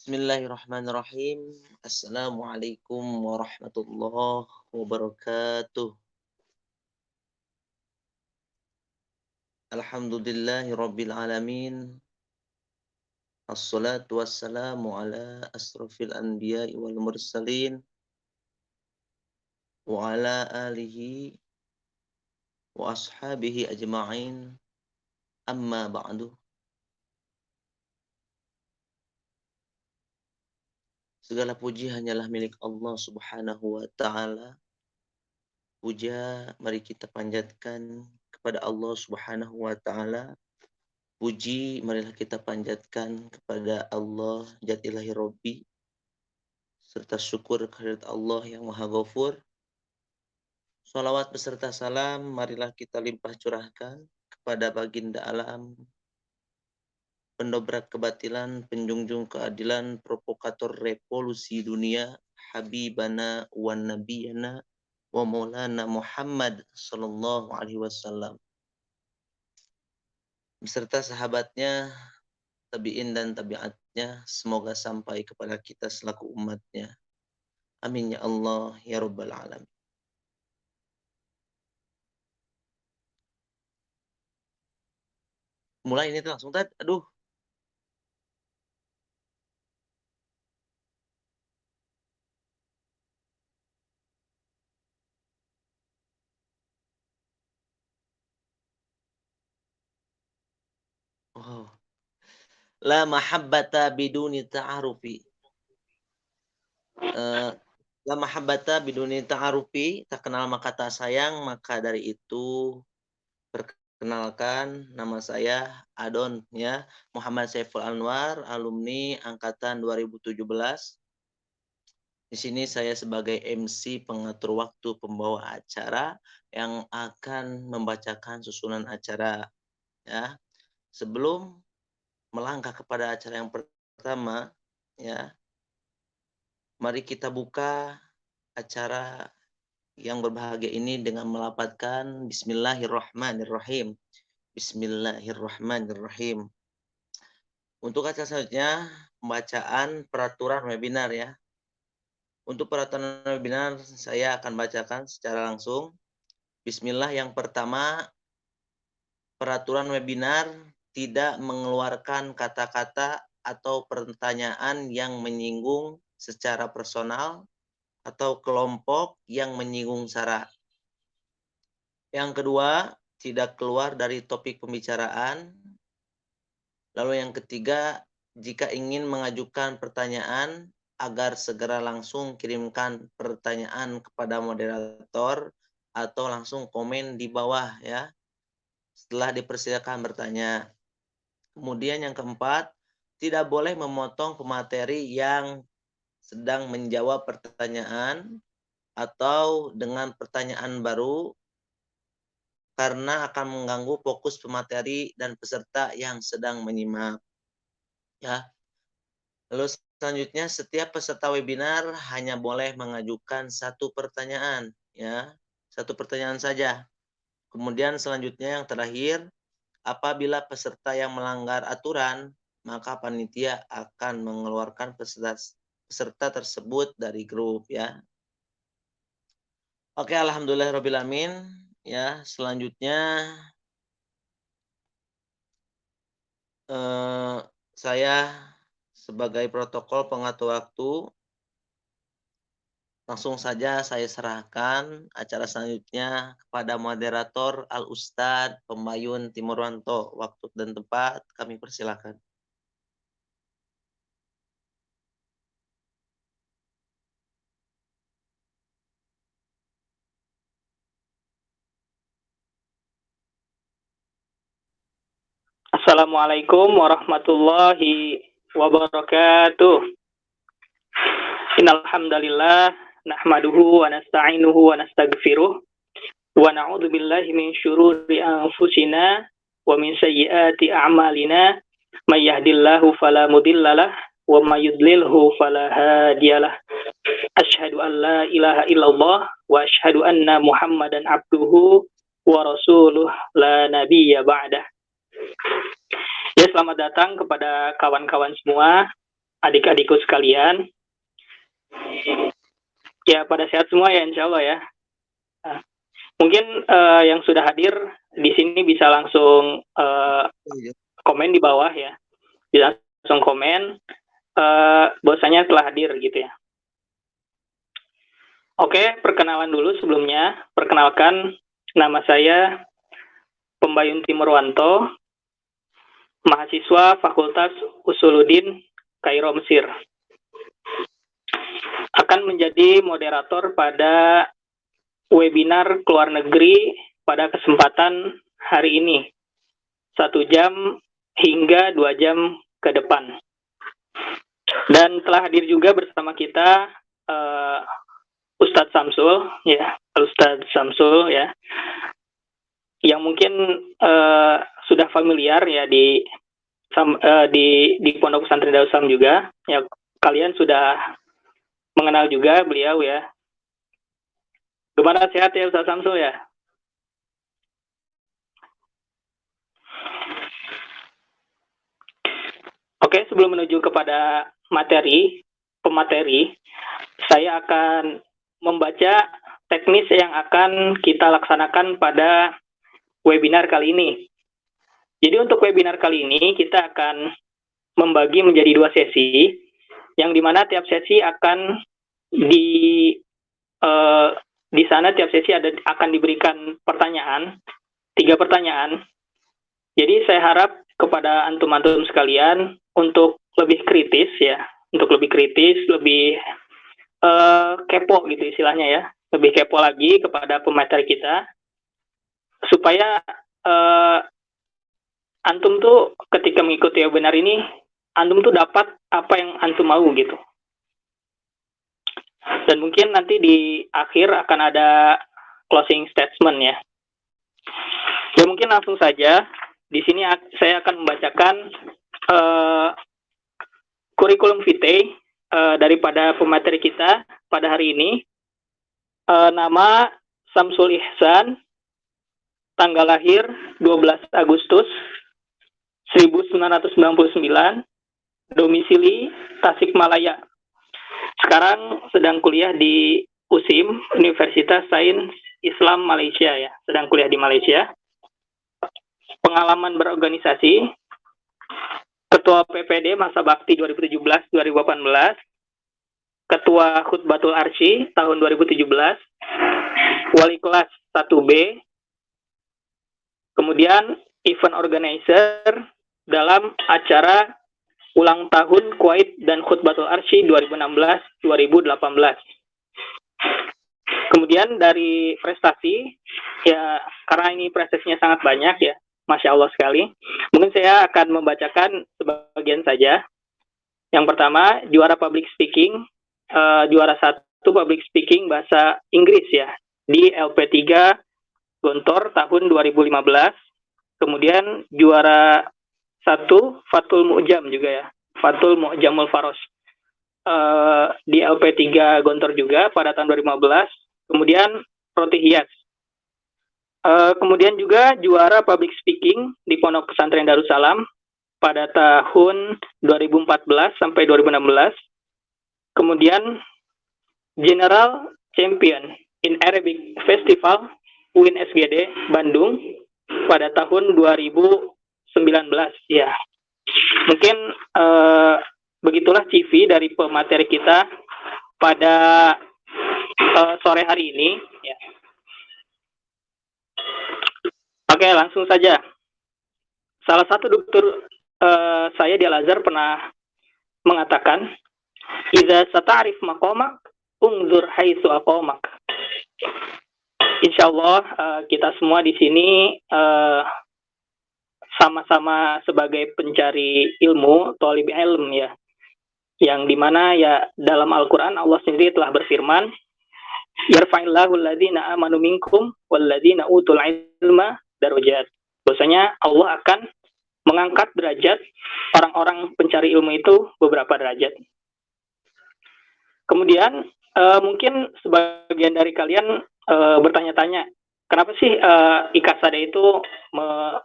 Bismillahirrahmanirrahim. Assalamualaikum warahmatullahi wabarakatuh. Alhamdulillahi rabbil alamin. Assalatu wassalamu ala asrafil anbiya'i wal mursalin wa ala alihi wa ashabihi ajma'in. Amma ba'du. Segala puji hanyalah milik Allah Subhanahu wa taala. Puja mari kita panjatkan kepada Allah Subhanahu wa taala. Puji marilah kita panjatkan kepada Allah Jati Ilahi Robbi, serta syukur kehadirat Allah yang Maha Ghafur. Shalawat beserta salam marilah kita limpah curahkan kepada baginda alam, pendobrak kebatilan, penjunjung keadilan, provokator revolusi dunia, Habibana wa Nabiyana wa Maulana Muhammad sallallahu alaihi wasallam, beserta sahabatnya, tabi'in dan tabi'atnya, semoga sampai kepada kita selaku umatnya. Amin ya Allah ya Rabbal alamin. Mulai ini tuh langsung tadi, aduh. Oh. La mahabbata biduni ta'arufi. La mahabbata biduni ta'arufi, tak kenal maka tak sayang, maka dari itu perkenalkan nama saya Adon ya, Muhammad Saiful Anwar, alumni angkatan 2017. Di sini saya sebagai MC pengatur waktu pembawa acara yang akan membacakan susunan acara ya. Sebelum melangkah kepada acara yang pertama ya, mari kita buka acara yang berbahagia ini dengan melafadzkan Bismillahirrahmanirrahim. Bismillahirrahmanirrahim. Untuk acara selanjutnya, pembacaan peraturan webinar ya. Untuk peraturan webinar saya akan bacakan secara langsung. Bismillah, yang pertama, peraturan webinar tidak mengeluarkan kata-kata atau pertanyaan yang menyinggung secara personal atau kelompok yang menyinggung sara. Yang kedua, tidak keluar dari topik pembicaraan. Lalu yang ketiga, jika ingin mengajukan pertanyaan, agar segera langsung kirimkan pertanyaan kepada moderator atau langsung komen di bawah ya, setelah dipersilakan bertanya. Kemudian yang keempat, tidak boleh memotong pemateri yang sedang menjawab pertanyaan atau dengan pertanyaan baru, karena akan mengganggu fokus pemateri dan peserta yang sedang menyimak. Ya. Lalu selanjutnya, setiap peserta webinar hanya boleh mengajukan satu pertanyaan, ya, satu pertanyaan saja. Kemudian selanjutnya yang terakhir, apabila peserta yang melanggar aturan, maka panitia akan mengeluarkan peserta tersebut dari grup, ya. Oke, alhamdulillahirabbil alamin. Ya, selanjutnya saya sebagai protokol pengatur waktu, langsung saja saya serahkan acara selanjutnya kepada moderator Al-Ustadz Pembayun Timurwanto. Waktu dan tempat kami persilakan. Assalamualaikum warahmatullahi wabarakatuh. Innal hamdalillah nahmaduhu wa nasta'inuhu wa nastaghfiruh wa na'udzu billahi min syururi anfusina wa min sayyiati a'malina. May yahdihillahu fala mudhillalah wa may yudlilhu fala hadiyalah. Asyhadu an la ilaha illallah wa asyhadu anna Muhammadan abduhu wa rasuluh la nabiyya ba'dah. Ya, selamat datang kepada kawan-kawan semua. adik-adikku sekalian. Ya, pada sehat semua ya, insya Allah ya. Nah, mungkin yang sudah hadir di sini bisa langsung komen di bawah ya. Bisa langsung komen bahwasanya telah hadir gitu ya. Oke, perkenalan dulu sebelumnya. Perkenalkan, nama saya Pembayun Timurwanto, mahasiswa Fakultas Usuluddin Kairo Mesir. Akan menjadi moderator pada webinar keluar negeri pada kesempatan hari ini. 1 jam hingga 2 jam ke depan. Dan telah hadir juga bersama kita Ustadz Samsul, ya, Ustadz Samsul ya, yang mungkin sudah familiar ya di Pondok Pesantren Darussalam juga, ya kalian sudah mengenal juga beliau ya. Gimana, sehat ya Ustadz Samsul ya? Oke, sebelum menuju kepada pemateri, saya akan membaca teknis yang akan kita laksanakan pada webinar kali ini. Jadi untuk webinar kali ini kita akan membagi menjadi 2 sesi, yang dimana tiap sesi akan di sana tiap sesi akan diberikan pertanyaan, 3 pertanyaan. Jadi saya harap kepada antum-antum sekalian untuk lebih kritis ya, lebih kepo gitu istilahnya ya, lebih kepo lagi kepada pemateri kita, supaya antum tuh ketika mengikuti webinar ini, antum tuh dapat apa yang antum mau gitu. Dan mungkin nanti di akhir akan ada closing statement ya. Ya mungkin langsung saja, di sini saya akan membacakan kurikulum vitae daripada pemateri kita pada hari ini. Nama Samsul Ihsan, tanggal lahir 12 Agustus 1999, domisili Tasikmalaya. Sekarang sedang kuliah di USIM, Universitas Sains Islam Malaysia ya, sedang kuliah di Malaysia. Pengalaman berorganisasi, Ketua PPD Masa Bakti 2017-2018, Ketua Khutbatul Arsy tahun 2017, Wali Kelas 1B, kemudian event organizer dalam acara ulang tahun Kuwait dan Khutbatul Arsy 2016-2018. Kemudian dari prestasi, ya karena ini prestasinya sangat banyak ya, Masya Allah sekali. Mungkin saya akan membacakan sebagian saja. Yang pertama, juara public speaking, juara 1 public speaking bahasa Inggris ya, di LP3 Gontor tahun 2015. Kemudian juara 1 Fathul Mu'jam juga ya, Fathul Mu'jamul Faros, di LP3 Gontor juga pada tahun 2015. Kemudian Roti Hias. Kemudian juga juara public speaking di Pondok Pesantren Darussalam pada tahun 2014 sampai 2016. Kemudian General Champion in Arabic Festival UIN SGD Bandung pada tahun 2019 ya. Mungkin begitulah CV dari pemateri kita pada sore hari ini ya. Oke, langsung saja. Salah satu dokter saya di Al-Azhar pernah mengatakan, "Idza sata'rif maqamak, unzur haitsu aqamak." Insyaallah kita semua di sini sama-sama sebagai pencari ilmu, thalib ilm ya. Yang dimana ya dalam Al-Quran Allah sendiri telah berfirman, "Yarfa'illahu alladhina amanu minkum walladhina utul ilma darajat." Bahwasanya Allah akan mengangkat derajat orang-orang pencari ilmu itu beberapa derajat. Kemudian mungkin sebagian dari kalian bertanya-tanya, kenapa sih IKASADA itu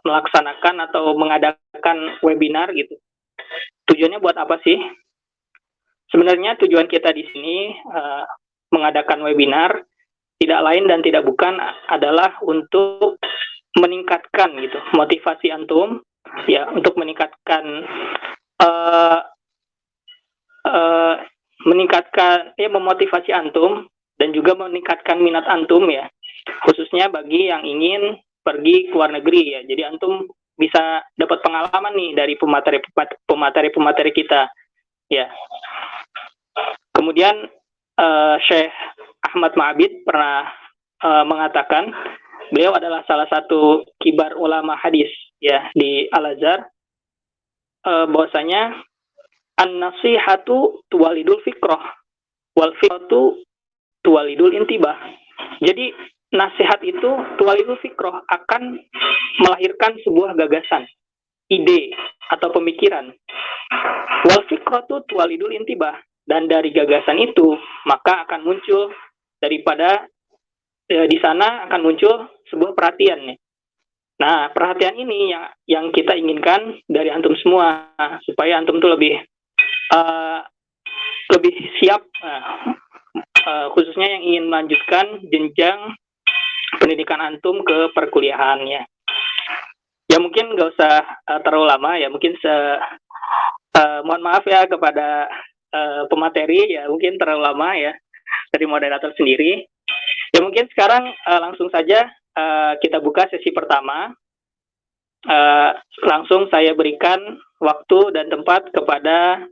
melaksanakan atau mengadakan webinar gitu? Tujuannya buat apa sih? Sebenarnya tujuan kita di sini mengadakan webinar tidak lain dan tidak bukan adalah untuk meningkatkan gitu motivasi antum, ya, untuk meningkatkan memotivasi antum dan juga meningkatkan minat antum, ya, khususnya bagi yang ingin pergi ke luar negeri, ya. Jadi antum bisa dapat pengalaman nih dari pemateri kita, ya. Kemudian Syekh Ahmad Ma'abid pernah mengatakan, beliau adalah salah satu kibar ulama hadis, ya, di Al-Azhar, bahwasanya an-nasihatu tuwalidul fikrah wal fikratu tuwalidul intibah. Jadi nasihat itu tuwalidul fikrah, akan melahirkan sebuah gagasan, ide atau pemikiran. Wal fikratu tuwalidul intibah, dan dari gagasan itu maka akan muncul daripada di sana akan muncul sebuah perhatian nih. Nah, perhatian ini yang kita inginkan dari antum semua, supaya antum tuh lebih siap, khususnya yang ingin melanjutkan jenjang pendidikan antum ke perkuliahannya. Ya mungkin nggak usah terlalu lama, ya, mungkin mohon maaf ya kepada pemateri, ya, mungkin terlalu lama ya dari moderator sendiri. Ya mungkin sekarang langsung saja kita buka sesi pertama. Langsung saya berikan waktu dan tempat kepada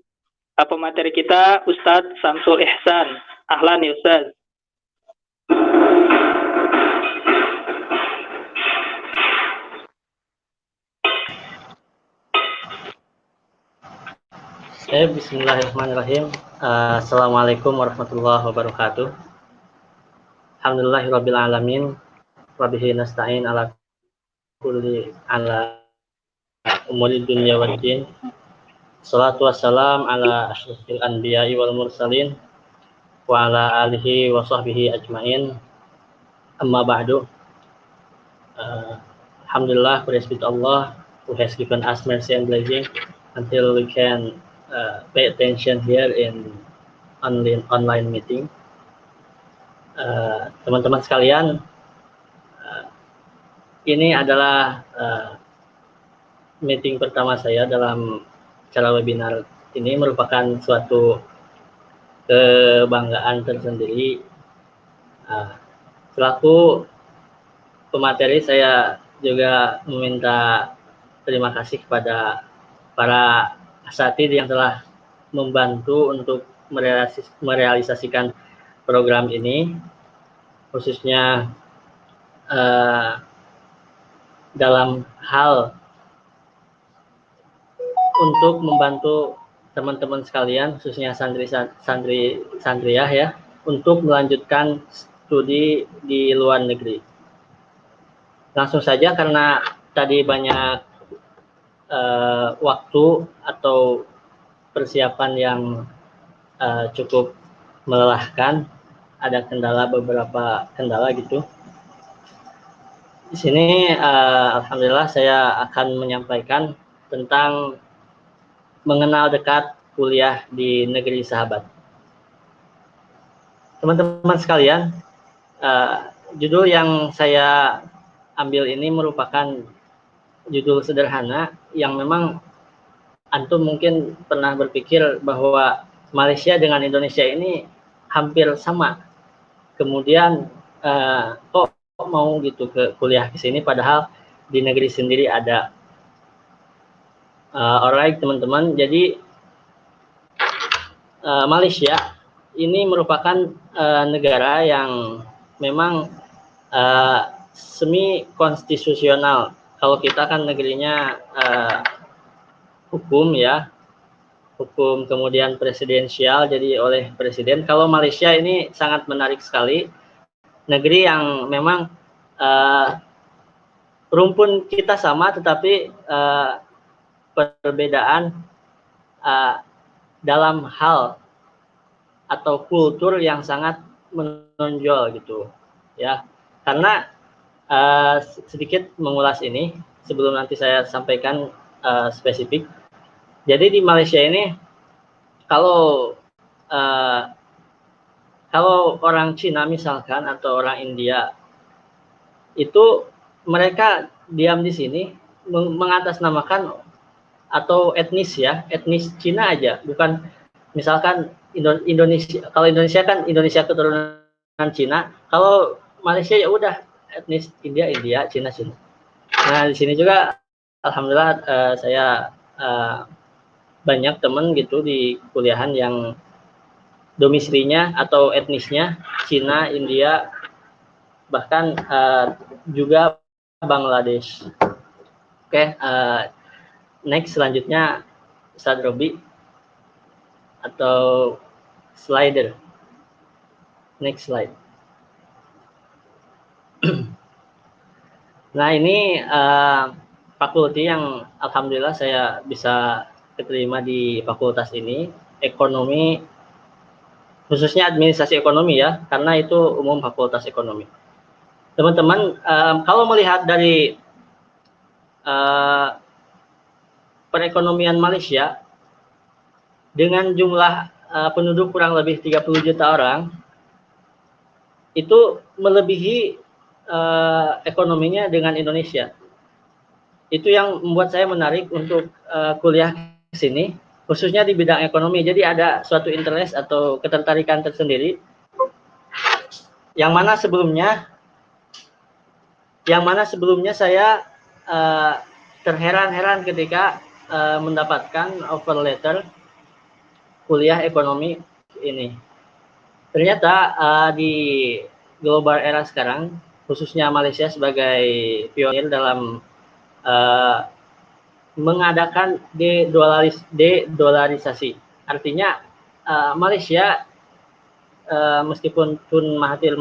pemateri kita, Ustadz Samsul Ihsan. Ahlan ya Ustadz. Bismillahirrahmanirrahim. Assalamualaikum warahmatullahi wabarakatuh. Alhamdulillahirabbil alamin. Wa bihi nasta'in ala umuri dunya waddin. Shalatu wassalam ala asyrofil anbiya'i wal mursalin wa ala alihi wa sahbihi ajmain. Amma ba'du. Alhamdulillah, praise be to Allah who has given us mercy and blessing until we can pay attention here in online meeting. Teman-teman sekalian, ini adalah meeting pertama saya dalam acara webinar ini, merupakan suatu kebanggaan tersendiri. Selaku pemateri, saya juga meminta terima kasih kepada para asatidz yang telah membantu untuk merealisasikan program ini, khususnya dalam hal untuk membantu teman-teman sekalian, khususnya santriyah ya, untuk melanjutkan studi di luar negeri. Langsung saja, karena tadi banyak waktu atau persiapan yang cukup melelahkan, ada beberapa kendala gitu. Di sini alhamdulillah saya akan menyampaikan tentang mengenal dekat kuliah di negeri sahabat. Teman-teman sekalian, judul yang saya ambil ini merupakan judul sederhana yang memang antum mungkin pernah berpikir bahwa Malaysia dengan Indonesia ini hampir sama. Kemudian kok mau gitu ke kuliah ke sini, padahal di negeri sendiri ada. Alright teman-teman, jadi Malaysia ini merupakan negara yang memang semi konstitusional. Kalau kita kan negerinya hukum ya, hukum kemudian presidensial, jadi oleh presiden. Kalau Malaysia ini sangat menarik sekali, negeri yang memang rumpun kita sama, tetapi perbedaan dalam hal atau kultur yang sangat menonjol gitu ya. Karena sedikit mengulas ini sebelum nanti saya sampaikan spesifik. Jadi di Malaysia ini, kalau kalau orang Cina misalkan atau orang India itu mereka diam di sini mengatasnamakan atau etnis ya, etnis Cina aja, bukan misalkan Indonesia. Kalau Indonesia kan Indonesia keturunan Cina, kalau Malaysia ya udah etnis India, Cina. Nah di sini juga alhamdulillah saya banyak teman gitu di kuliahan yang domisilinya atau etnisnya Cina, India, bahkan juga Bangladesh. Oke, next selanjutnya Ustadz Robi atau slider. Next slide. Nah ini fakulti yang alhamdulillah saya bisa keterima di fakultas ini, ekonomi, khususnya administrasi ekonomi ya, karena itu umum fakultas ekonomi. Teman-teman, kalau melihat dari perekonomian Malaysia dengan jumlah penduduk kurang lebih 30 juta orang, itu melebihi ekonominya dengan Indonesia. Itu yang membuat saya menarik untuk kuliah ke sini, khususnya di bidang ekonomi. Jadi ada suatu interest atau ketertarikan tersendiri yang mana sebelumnya saya terheran-heran ketika mendapatkan offer letter kuliah ekonomi ini. Ternyata di global era sekarang, khususnya Malaysia sebagai pionir dalam mengadakan de-dolarisasi. Artinya Malaysia meskipun Tun Mahathir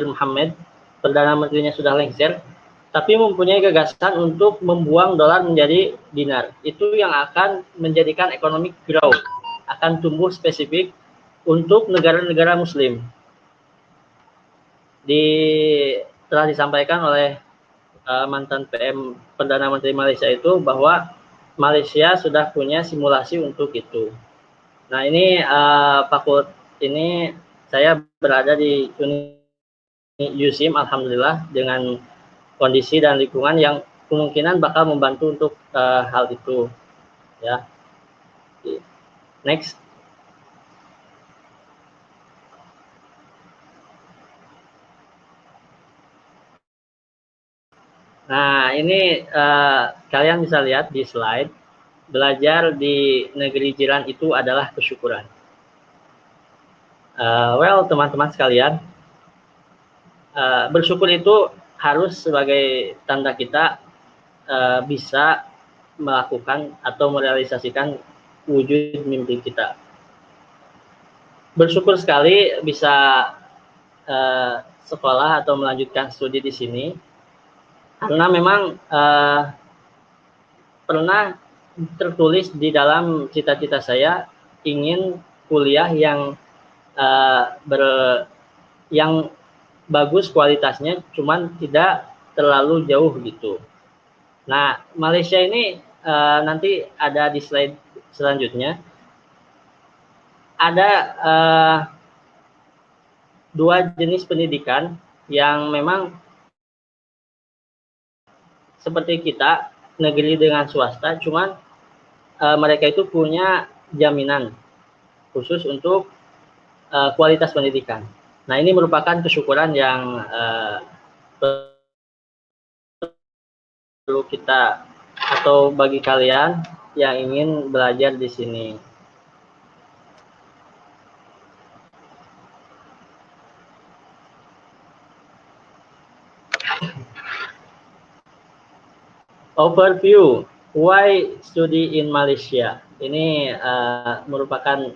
Mohamad, Perdana Menterinya sudah lengser, tapi mempunyai gagasan untuk membuang dolar menjadi dinar. Itu yang akan menjadikan economic growth, akan tumbuh spesifik untuk negara-negara muslim. Telah disampaikan oleh mantan PM Perdana Menteri Malaysia itu bahwa Malaysia sudah punya simulasi untuk itu. Nah ini fakultas ini saya berada di USIM alhamdulillah dengan kondisi dan lingkungan yang kemungkinan bakal membantu untuk hal itu ya. Next. Nah ini kalian bisa lihat di slide, belajar di negeri jiran itu adalah kesyukuran. Well teman-teman sekalian, bersyukur itu harus sebagai tanda kita bisa melakukan atau merealisasikan wujud mimpi kita. Bersyukur sekali bisa sekolah atau melanjutkan studi di sini, karena memang pernah tertulis di dalam cita-cita saya ingin kuliah yang yang bagus kualitasnya, cuman tidak terlalu jauh gitu. Nah, Malaysia ini nanti ada di slide selanjutnya. Ada dua jenis pendidikan yang memang seperti kita, negeri dengan swasta, cuman mereka itu punya jaminan khusus untuk kualitas pendidikan. Nah, ini merupakan kesyukuran yang perlu kita atau bagi kalian yang ingin belajar di sini. Overview, why study in Malaysia? Ini merupakan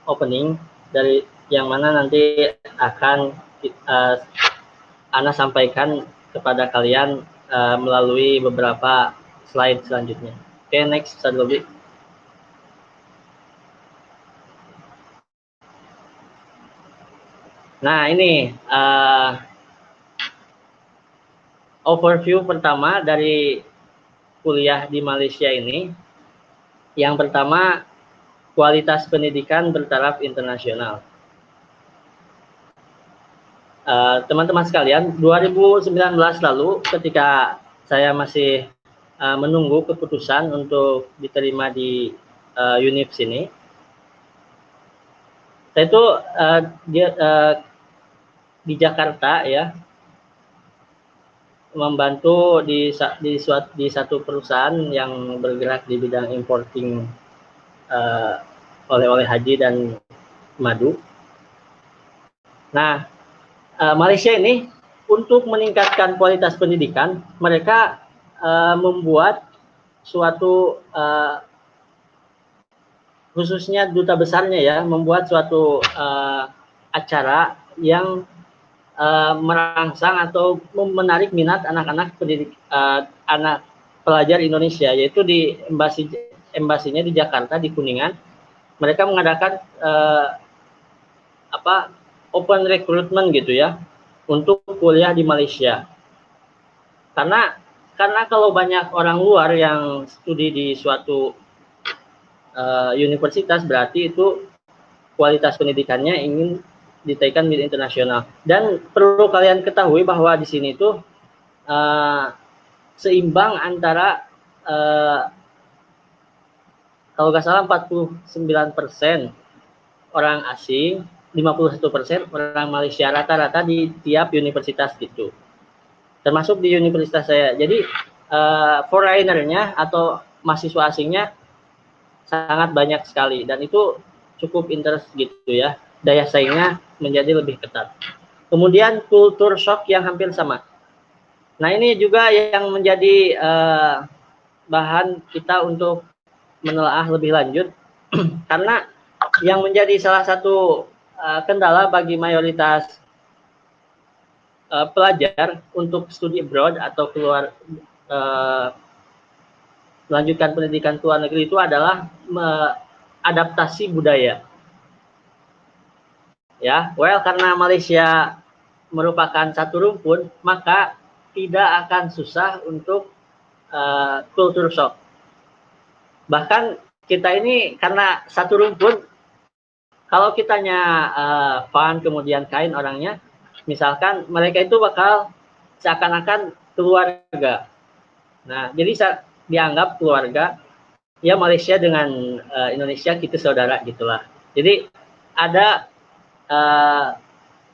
opening dari yang mana nanti akan Ana sampaikan kepada kalian melalui beberapa slide selanjutnya. Oke, next, Ustaz Lobi. Nah, ini overview pertama dari kuliah di Malaysia ini. Yang pertama, kualitas pendidikan bertaraf internasional. Teman-teman sekalian, 2019 lalu ketika saya masih menunggu keputusan untuk diterima di UNIF sini, saya itu di Jakarta ya, membantu di satu perusahaan yang bergerak di bidang importing oleh-oleh haji dan madu. Nah, Malaysia ini untuk meningkatkan kualitas pendidikan, mereka membuat suatu khususnya duta besarnya ya, membuat suatu acara yang merangsang atau menarik minat anak-anak anak pelajar Indonesia, yaitu di embasinya di Jakarta di Kuningan. Mereka mengadakan open recruitment gitu ya untuk kuliah di Malaysia. Karena kalau banyak orang luar yang studi di suatu universitas, berarti itu kualitas pendidikannya ingin ditaikkan di internasional. Dan perlu kalian ketahui bahwa di sini itu seimbang antara kalau nggak salah 49% orang asing, 51% orang Malaysia, rata-rata di tiap universitas gitu. Termasuk di universitas saya. Jadi foreigner-nya atau mahasiswa asingnya sangat banyak sekali, dan itu cukup interest gitu ya. Daya saingnya menjadi lebih ketat. Kemudian kultur shock yang hampir sama. Nah, ini juga yang menjadi bahan kita untuk menelaah lebih lanjut karena yang menjadi salah satu kendala bagi mayoritas pelajar untuk studi abroad atau keluar melanjutkan pendidikan ke luar negeri itu adalah adaptasi budaya. Ya, karena Malaysia merupakan satu rumpun, maka tidak akan susah untuk culture shock. Bahkan kita ini karena satu rumpun, kalau kitanya fan kemudian kain orangnya, misalkan mereka itu bakal seakan-akan keluarga. Nah, jadi dianggap keluarga. Ya, Malaysia dengan Indonesia kita saudara gitulah. Jadi ada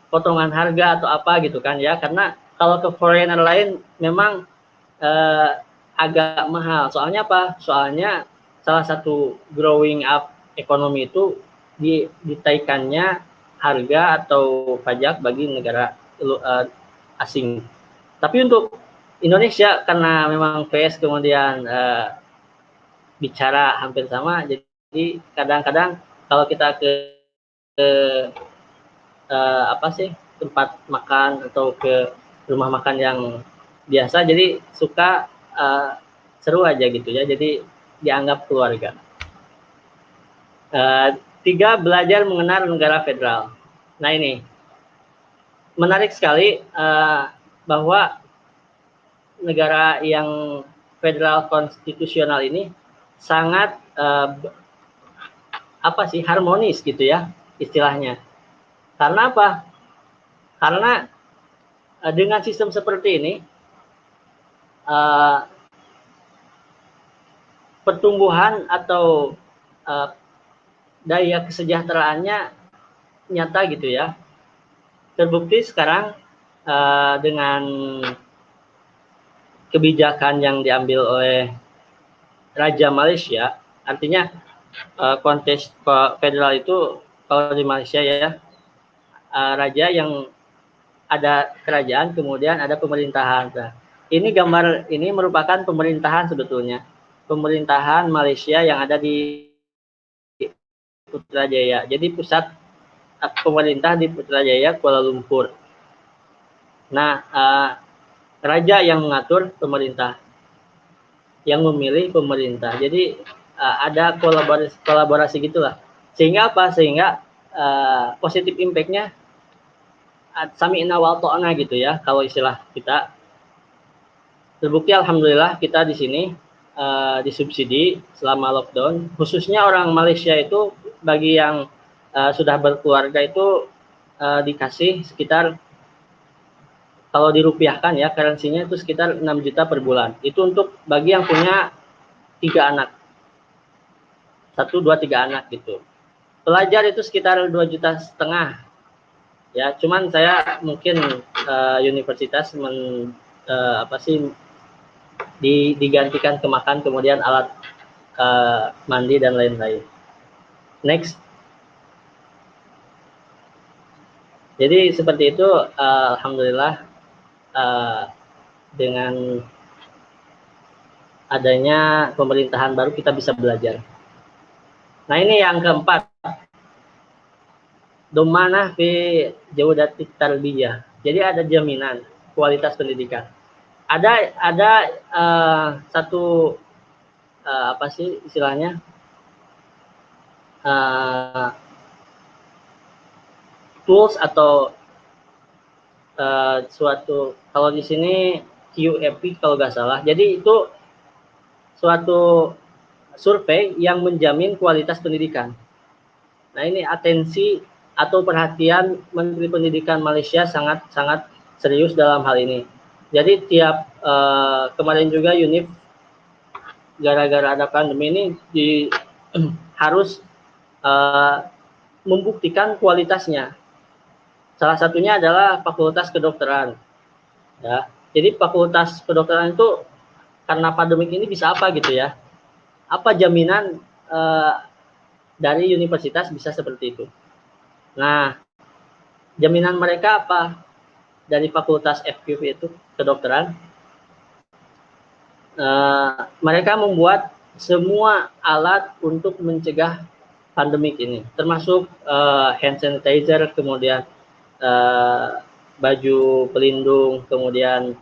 potongan harga atau apa gitu kan ya, karena kalau ke foreigner lain memang agak mahal. Soalnya apa? Soalnya salah satu growing up ekonomi itu ditaikannya harga atau pajak bagi negara asing. Tapi untuk Indonesia karena memang PS kemudian bicara hampir sama, jadi kadang-kadang kalau kita ke tempat makan atau ke rumah makan yang biasa, jadi suka seru aja gitu ya, jadi dianggap keluarga. 3, belajar mengenal negara federal. Nah, ini menarik sekali bahwa negara yang federal konstitusional ini sangat harmonis gitu ya istilahnya. Karena apa? Karena dengan sistem seperti ini pertumbuhan atau daya kesejahteraannya nyata gitu ya. Terbukti sekarang dengan kebijakan yang diambil oleh Raja Malaysia, artinya konteks federal itu kalau di Malaysia ya, raja yang ada kerajaan kemudian ada pemerintahan. Nah, ini merupakan pemerintahan sebetulnya, pemerintahan Malaysia yang ada di Putrajaya. Jadi pusat pemerintah di Putrajaya, Kuala Lumpur. Nah, raja yang mengatur pemerintah, yang memilih pemerintah. Jadi ada kolaborasi gitulah. Sehingga apa? Sehingga positif impact-nya sami'na wa ta'na gitu ya, kalau istilah kita. Terbukti alhamdulillah kita di sini disubsidi selama lockdown, khususnya orang Malaysia itu bagi yang sudah berkeluarga itu dikasih sekitar, kalau dirupiahkan ya, currency-nya itu sekitar 6 juta per bulan. Itu untuk bagi yang punya 3 anak. 1, 2, 3 anak gitu. Pelajar itu sekitar 2,5 juta. Ya, cuman saya mungkin universitas digantikan ke makan, kemudian alat mandi dan lain-lain. Next. Jadi seperti itu, alhamdulillah dengan adanya pemerintahan baru kita bisa belajar. Nah, ini yang keempat. Domanah fi jaudatit tarbiyah. Jadi ada jaminan kualitas pendidikan. Ada satu apa sih istilahnya? Tools atau suatu, kalau di sini QFP kalau nggak salah. Jadi itu suatu survei yang menjamin kualitas pendidikan. Nah, ini atensi atau perhatian Menteri Pendidikan Malaysia sangat serius dalam hal ini. Jadi tiap kemarin juga UNIF gara-gara ada pandemi ini harus membuktikan kualitasnya. Salah satunya adalah Fakultas Kedokteran. Ya, jadi Fakultas Kedokteran itu karena pandemi ini bisa apa gitu ya? Apa jaminan dari universitas bisa seperti itu? Nah, jaminan mereka apa? Dari Fakultas FQP itu kedokteran, mereka membuat semua alat untuk mencegah pandemik ini, termasuk hand sanitizer, kemudian baju pelindung, kemudian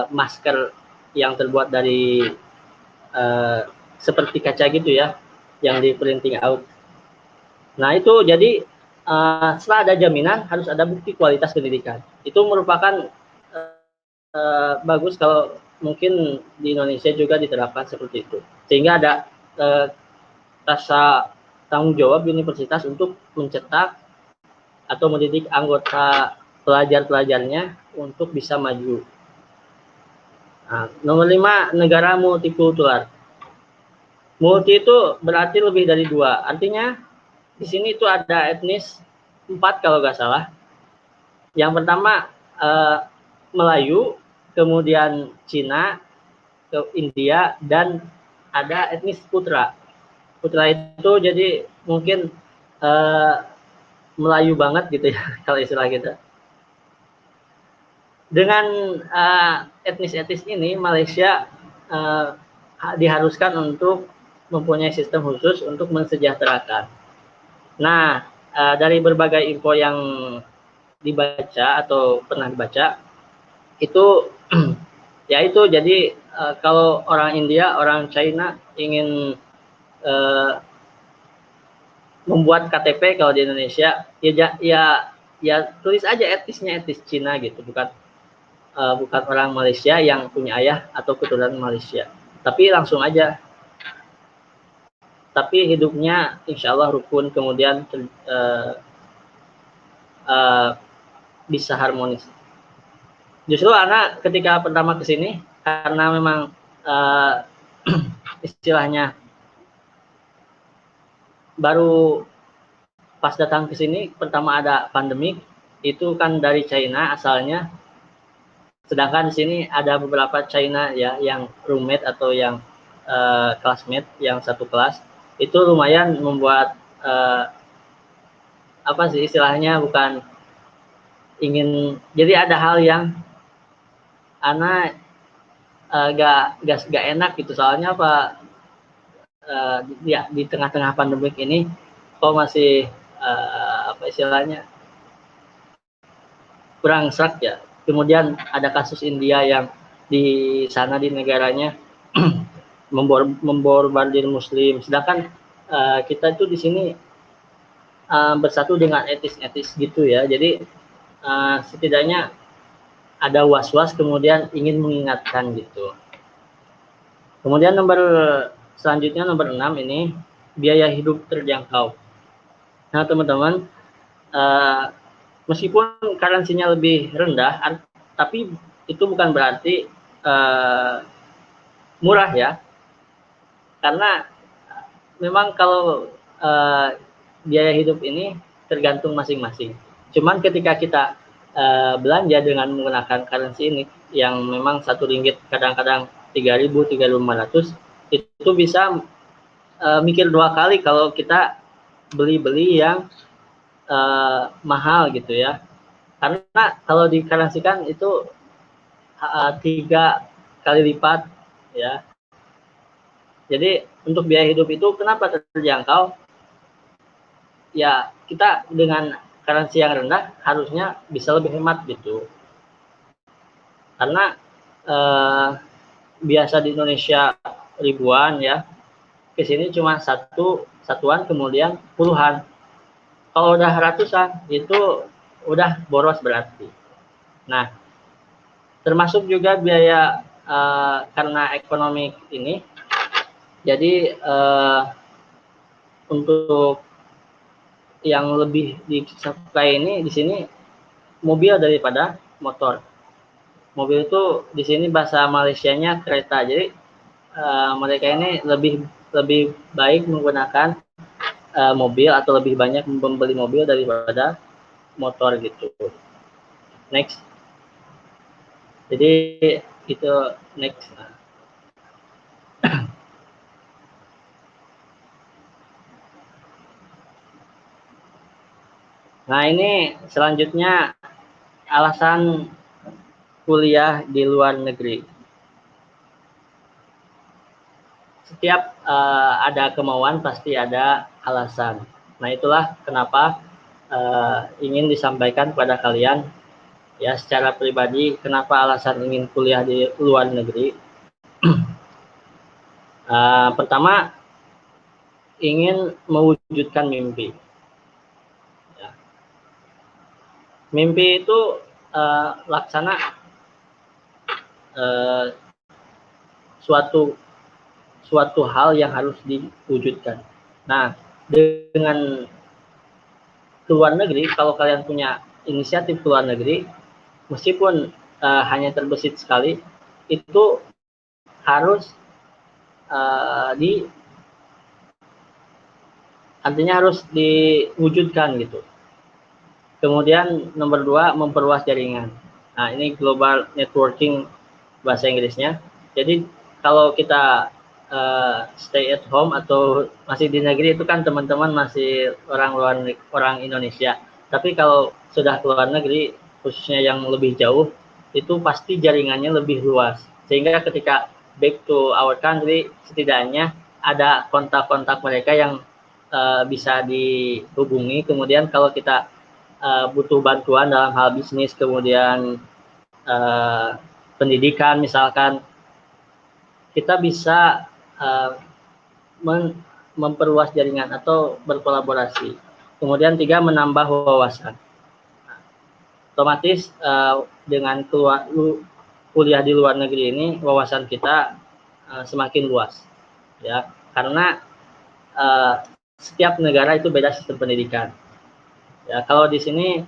masker yang terbuat dari seperti kaca gitu ya, yang di printing out. Nah, itu jadi setelah ada jaminan harus ada bukti kualitas pendidikan. Itu merupakan bagus kalau mungkin di Indonesia juga diterapkan seperti itu, sehingga ada rasa tanggung jawab universitas untuk mencetak atau mendidik anggota pelajar-pelajarnya untuk bisa maju. Nah, nomor 5, negara multikultural. Multi itu berarti lebih dari 2. Artinya di sini itu ada etnis 4 kalau nggak salah. Yang pertama Melayu, kemudian Cina, ke India, dan ada etnis Putra. Putra itu jadi mungkin Melayu banget gitu ya kalau istilah kita. Dengan etnis-etnis ini, Malaysia diharuskan untuk mempunyai sistem khusus untuk mensejahterakan. Nah, dari berbagai info yang dibaca atau pernah dibaca, itu ya itu jadi kalau orang India, orang China ingin membuat KTP kalau di Indonesia, ya tulis aja etnisnya etnis Cina gitu, bukan orang Malaysia yang punya ayah atau keturunan Malaysia, tapi langsung aja. Tapi hidupnya insya Allah rukun, kemudian bisa harmonis. Justru anak ketika pertama kesini, karena memang istilahnya baru pas datang ke sini, pertama ada pandemik, itu kan dari China asalnya, sedangkan di sini ada beberapa China ya yang roommate atau yang classmate yang satu kelas, itu lumayan membuat apa sih istilahnya, bukan ingin, jadi ada hal yang anak gak enak gitu, soalnya apa ya di tengah-tengah pandemik ini kok masih apa istilahnya kurang serak ya. Kemudian ada kasus India yang di sana di negaranya membombardir Muslim, sedangkan kita itu di sini bersatu dengan etis gitu ya. Jadi setidaknya ada was-was, kemudian ingin mengingatkan gitu. Kemudian selanjutnya nomor 6 ini biaya hidup terjangkau. Nah, teman-teman, meskipun currency-nya lebih rendah, tapi itu bukan berarti murah ya. Karena memang kalau biaya hidup ini tergantung masing-masing. Cuman ketika kita belanja dengan menggunakan currency ini yang memang RM1 kadang-kadang 3.000, 3.500, itu bisa mikir 2 kali kalau kita beli yang mahal gitu ya. Karena kalau dikarensikan itu 3 kali lipat ya. Jadi untuk biaya hidup itu kenapa terjangkau? Ya kita dengan currency yang rendah harusnya bisa lebih hemat gitu. Karena biasa di Indonesia ribuan ya, ke sini cuma satuan kemudian puluhan. Kalau udah ratusan itu udah boros berarti. Nah, termasuk juga biaya karena ekonomi ini. Jadi untuk yang lebih disukai ini di sini mobil daripada motor. Mobil itu di sini bahasa Malaysianya kereta. Jadi mereka ini lebih baik menggunakan mobil atau lebih banyak membeli mobil daripada motor gitu. Next. Jadi itu next. Nah, ini selanjutnya alasan kuliah di luar negeri. Setiap ada kemauan pasti ada alasan. Nah, itulah kenapa ingin disampaikan kepada kalian ya secara pribadi kenapa alasan ingin kuliah di luar negeri. Pertama, ingin mewujudkan mimpi. Mimpi itu laksana suatu hal yang harus diwujudkan. Nah, dengan keluar negeri, kalau kalian punya inisiatif keluar negeri, meskipun hanya terbesit sekali, itu harus artinya harus diwujudkan gitu. Kemudian nomor 2, memperluas jaringan. Nah, ini global networking bahasa Inggrisnya. Jadi kalau kita stay at home atau masih di negeri itu kan teman-teman masih orang Indonesia. Tapi kalau sudah keluar negeri, khususnya yang lebih jauh, itu pasti jaringannya lebih luas. Sehingga ketika back to our country, setidaknya ada kontak-kontak mereka yang bisa dihubungi. Kemudian kalau kita butuh bantuan dalam hal bisnis, kemudian pendidikan misalkan, kita bisa memperluas jaringan atau berkolaborasi. Kemudian 3, menambah wawasan. Otomatis dengan kuliah di luar negeri ini, wawasan kita semakin luas, ya, karena setiap negara itu beda sistem pendidikan. Ya, kalau di sini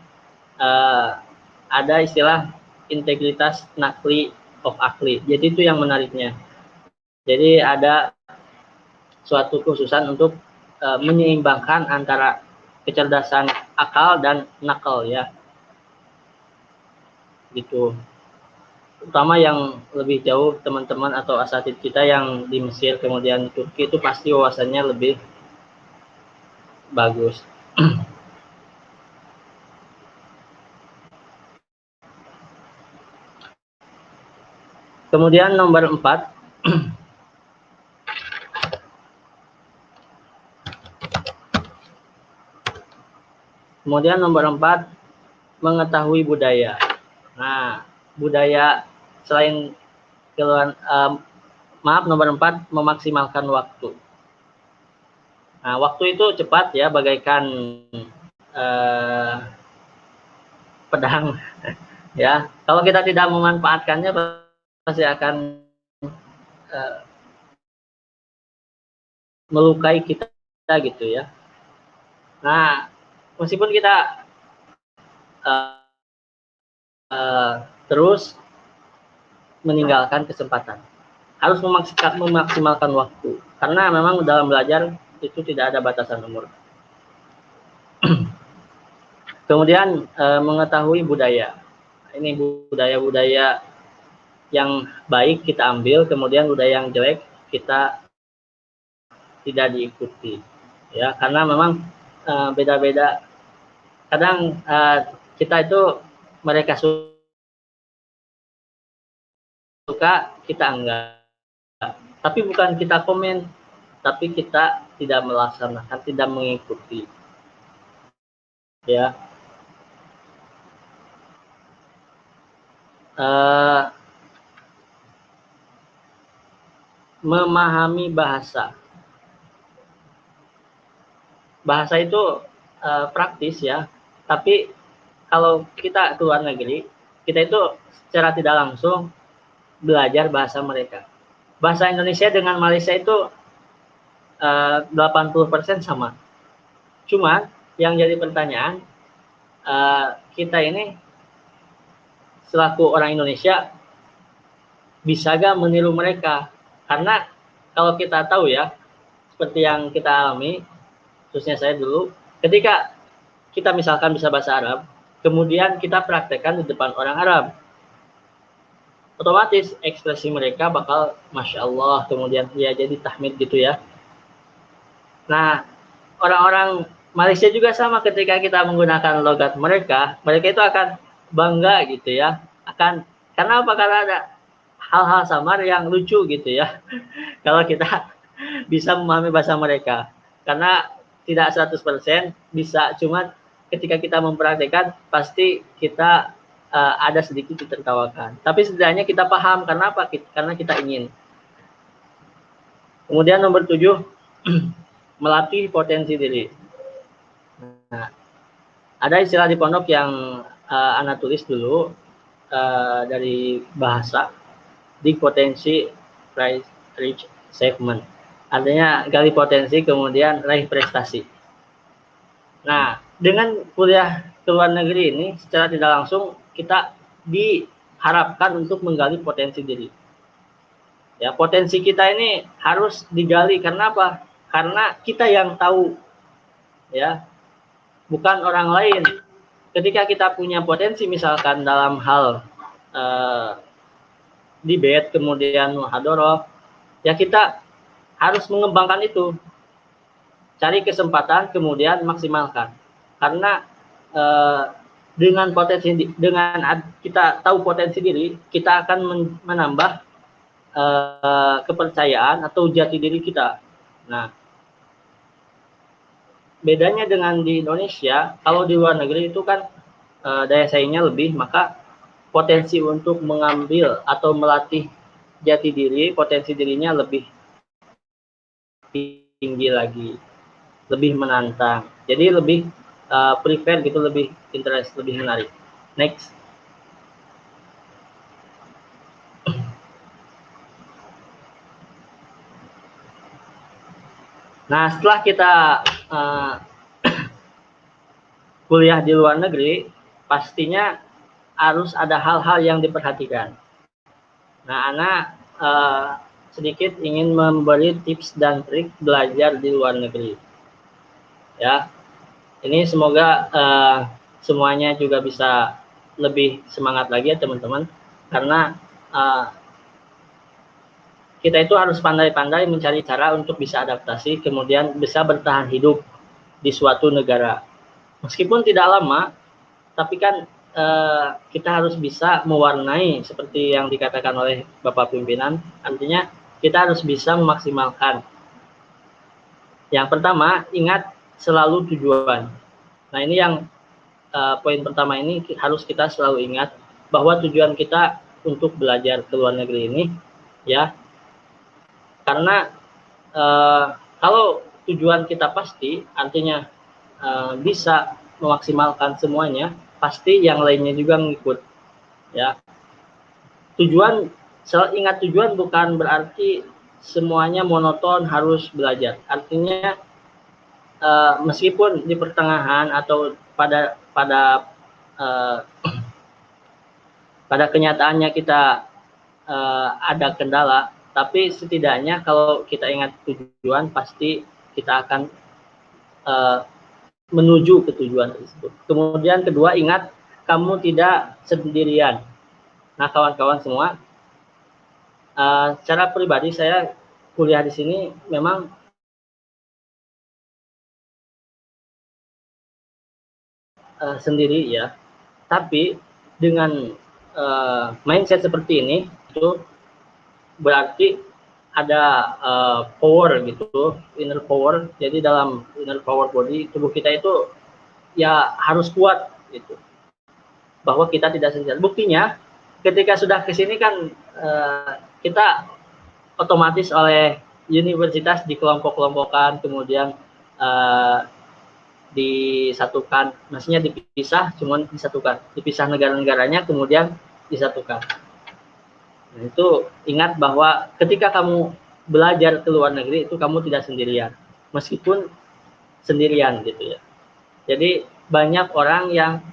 ada istilah integritas nakli of akli. Jadi itu yang menariknya. Jadi ada suatu khususan untuk menyeimbangkan antara kecerdasan akal dan nakal ya. Gitu. Terutama yang lebih jauh teman-teman atau asatid kita yang di Mesir kemudian Turki itu pasti wawasannya lebih bagus. Kemudian nomor 4, mengetahui budaya. Nah, budaya selain nomor 4, memaksimalkan waktu. Nah, waktu itu cepat ya, bagaikan pedang ya. Kalau kita tidak memanfaatkannya pasti akan melukai kita gitu ya. Nah, meskipun kita terus meninggalkan kesempatan, harus memaksimalkan waktu, karena memang dalam belajar itu tidak ada batasan umur. Kemudian mengetahui budaya. Ini budaya-budaya yang baik kita ambil, kemudian budaya yang jelek kita tidak diikuti. Ya, karena memang beda-beda. Kadang kita itu mereka suka, kita enggak. Tapi bukan kita komen, tapi kita tidak melaksanakan, tidak mengikuti. Ya. Memahami bahasa. Bahasa itu praktis ya, tapi kalau kita ke luar negeri, kita itu secara tidak langsung belajar bahasa mereka. Bahasa Indonesia dengan Malaysia itu 80% sama. Cuma yang jadi pertanyaan, kita ini selaku orang Indonesia bisa gak meniru mereka? Karena kalau kita tahu ya, seperti yang kita alami, khususnya saya dulu, ketika kita misalkan bisa bahasa Arab, kemudian kita praktekkan di depan orang Arab, otomatis ekspresi mereka bakal Masya Allah, kemudian ya jadi tahmid gitu ya. Nah, orang-orang Malaysia juga sama, ketika kita menggunakan logat mereka, mereka itu akan bangga gitu ya. Karena apa? Karena ada hal-hal samar yang lucu gitu ya. Kalau kita bisa memahami bahasa mereka. Karena tidak 100% bisa, cuma ketika kita mempraktekkan pasti kita ada sedikit ditertawakan. Tapi setidaknya kita paham. Karena apa? Karena kita ingin. Kemudian nomor 7, melatih potensi diri. Nah, ada istilah di pondok yang Ana tulis dulu dari bahasa, di potensi reach achievement. Artinya gali potensi kemudian raih prestasi. Nah, dengan kuliah ke luar negeri ini secara tidak langsung kita diharapkan untuk menggali potensi diri. Ya, potensi kita ini harus digali. Karena apa? Karena kita yang tahu, ya, bukan orang lain. Ketika kita punya potensi misalkan dalam hal debate, kemudian muhadharah, ya kita harus mengembangkan itu. Cari kesempatan, kemudian maksimalkan. Karena dengan kita tahu potensi diri, kita akan menambah kepercayaan atau jati diri kita. Nah, bedanya dengan di Indonesia, kalau di luar negeri itu kan daya saingnya lebih, maka potensi untuk mengambil atau melatih jati diri, potensi dirinya lebih tinggi lagi, lebih menantang. Jadi lebih prefer gitu, lebih interest, lebih menarik. Next. Nah, setelah kita kuliah di luar negeri, pastinya harus ada hal-hal yang diperhatikan. Nah, Ana sedikit ingin memberi tips dan trik belajar di luar negeri. Ya, ini semoga semuanya juga bisa lebih semangat lagi ya teman-teman, karena kita itu harus pandai-pandai mencari cara untuk bisa adaptasi, kemudian bisa bertahan hidup di suatu negara. Meskipun tidak lama, tapi kan kita harus bisa mewarnai seperti yang dikatakan oleh Bapak Pimpinan. Artinya kita harus bisa memaksimalkan. Yang pertama, ingat selalu tujuan. Nah, ini yang poin pertama ini harus kita selalu ingat, bahwa tujuan kita untuk belajar ke luar negeri ini, ya, karena kalau tujuan kita pasti, artinya bisa memaksimalkan semuanya, pasti yang lainnya juga mengikut. Ya, ingat tujuan bukan berarti semuanya monoton harus belajar. Artinya meskipun di pertengahan atau pada kenyataannya kita ada kendala, tapi setidaknya kalau kita ingat tujuan, pasti kita akan menuju ke tujuan tersebut. Kemudian kedua, ingat kamu tidak sendirian. Nah, kawan-kawan semua, secara pribadi saya kuliah di sini memang sendiri ya, tapi dengan mindset seperti ini itu berarti ada power gitu, inner power. Jadi dalam inner power body tubuh kita itu ya harus kuat gitu, bahwa kita tidak sendirian. Buktinya ketika sudah ke sini kan kita otomatis oleh universitas dikelompok-kelompokkan, kemudian disatukan, maksudnya dipisah, cuman disatukan, dipisah negara-negaranya, kemudian disatukan. Nah, itu ingat bahwa ketika kamu belajar ke luar negeri itu kamu tidak sendirian, meskipun sendirian gitu ya. Jadi banyak orang yang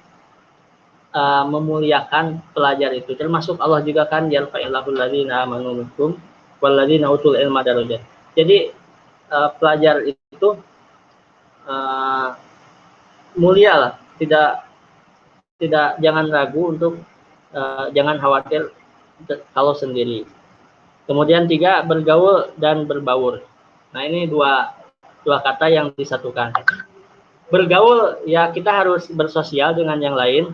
memuliakan pelajar itu, termasuk Allah juga kan, yarfa'illahul ladzina amanu minkum walladzina utul ilma darajat. Jadi pelajar itu mulia lah, tidak jangan ragu untuk jangan khawatir kalau sendiri. Kemudian 3, bergaul dan berbaur. Nah, ini dua kata yang disatukan. Bergaul ya kita harus bersosial dengan yang lain,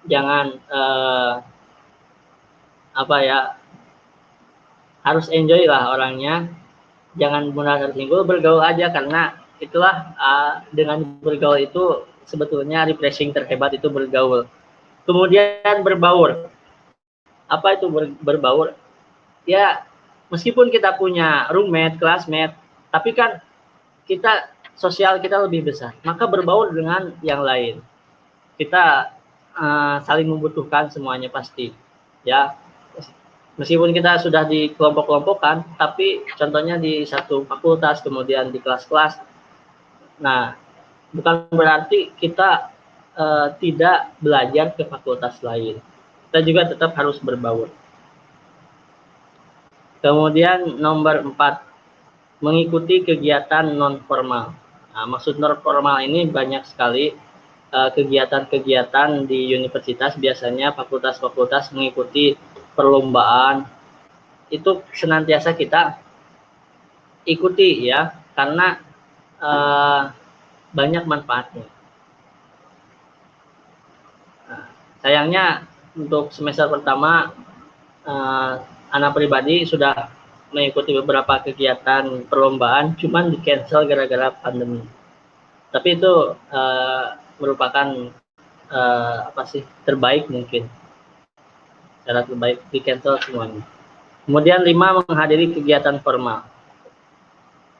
jangan harus enjoy lah orangnya, jangan mudah tersinggul, bergaul aja, karena itulah dengan bergaul itu sebetulnya refreshing terhebat itu bergaul. Kemudian berbaur. Apa itu berbaur? Ya, meskipun kita punya roommate, classmate, tapi kan kita sosial kita lebih besar, maka berbaur dengan yang lain. Kita saling membutuhkan semuanya pasti, ya. Meskipun kita sudah di kelompok-kelompokan, tapi contohnya di satu fakultas, kemudian di kelas-kelas. Nah, bukan berarti kita tidak belajar ke fakultas lain. Kita juga tetap harus berbaur. Kemudian nomor 4, mengikuti kegiatan non formal. Nah, maksud non formal ini banyak sekali kegiatan-kegiatan di universitas, biasanya fakultas-fakultas mengikuti perlombaan, itu senantiasa kita ikuti ya, karena banyak manfaatnya. Nah, sayangnya untuk semester pertama anak pribadi sudah mengikuti beberapa kegiatan perlombaan, cuman di cancel gara-gara pandemi. Tapi itu merupakan terbaik mungkin, cara terbaik, di cancel semuanya. Kemudian 5, menghadiri kegiatan formal.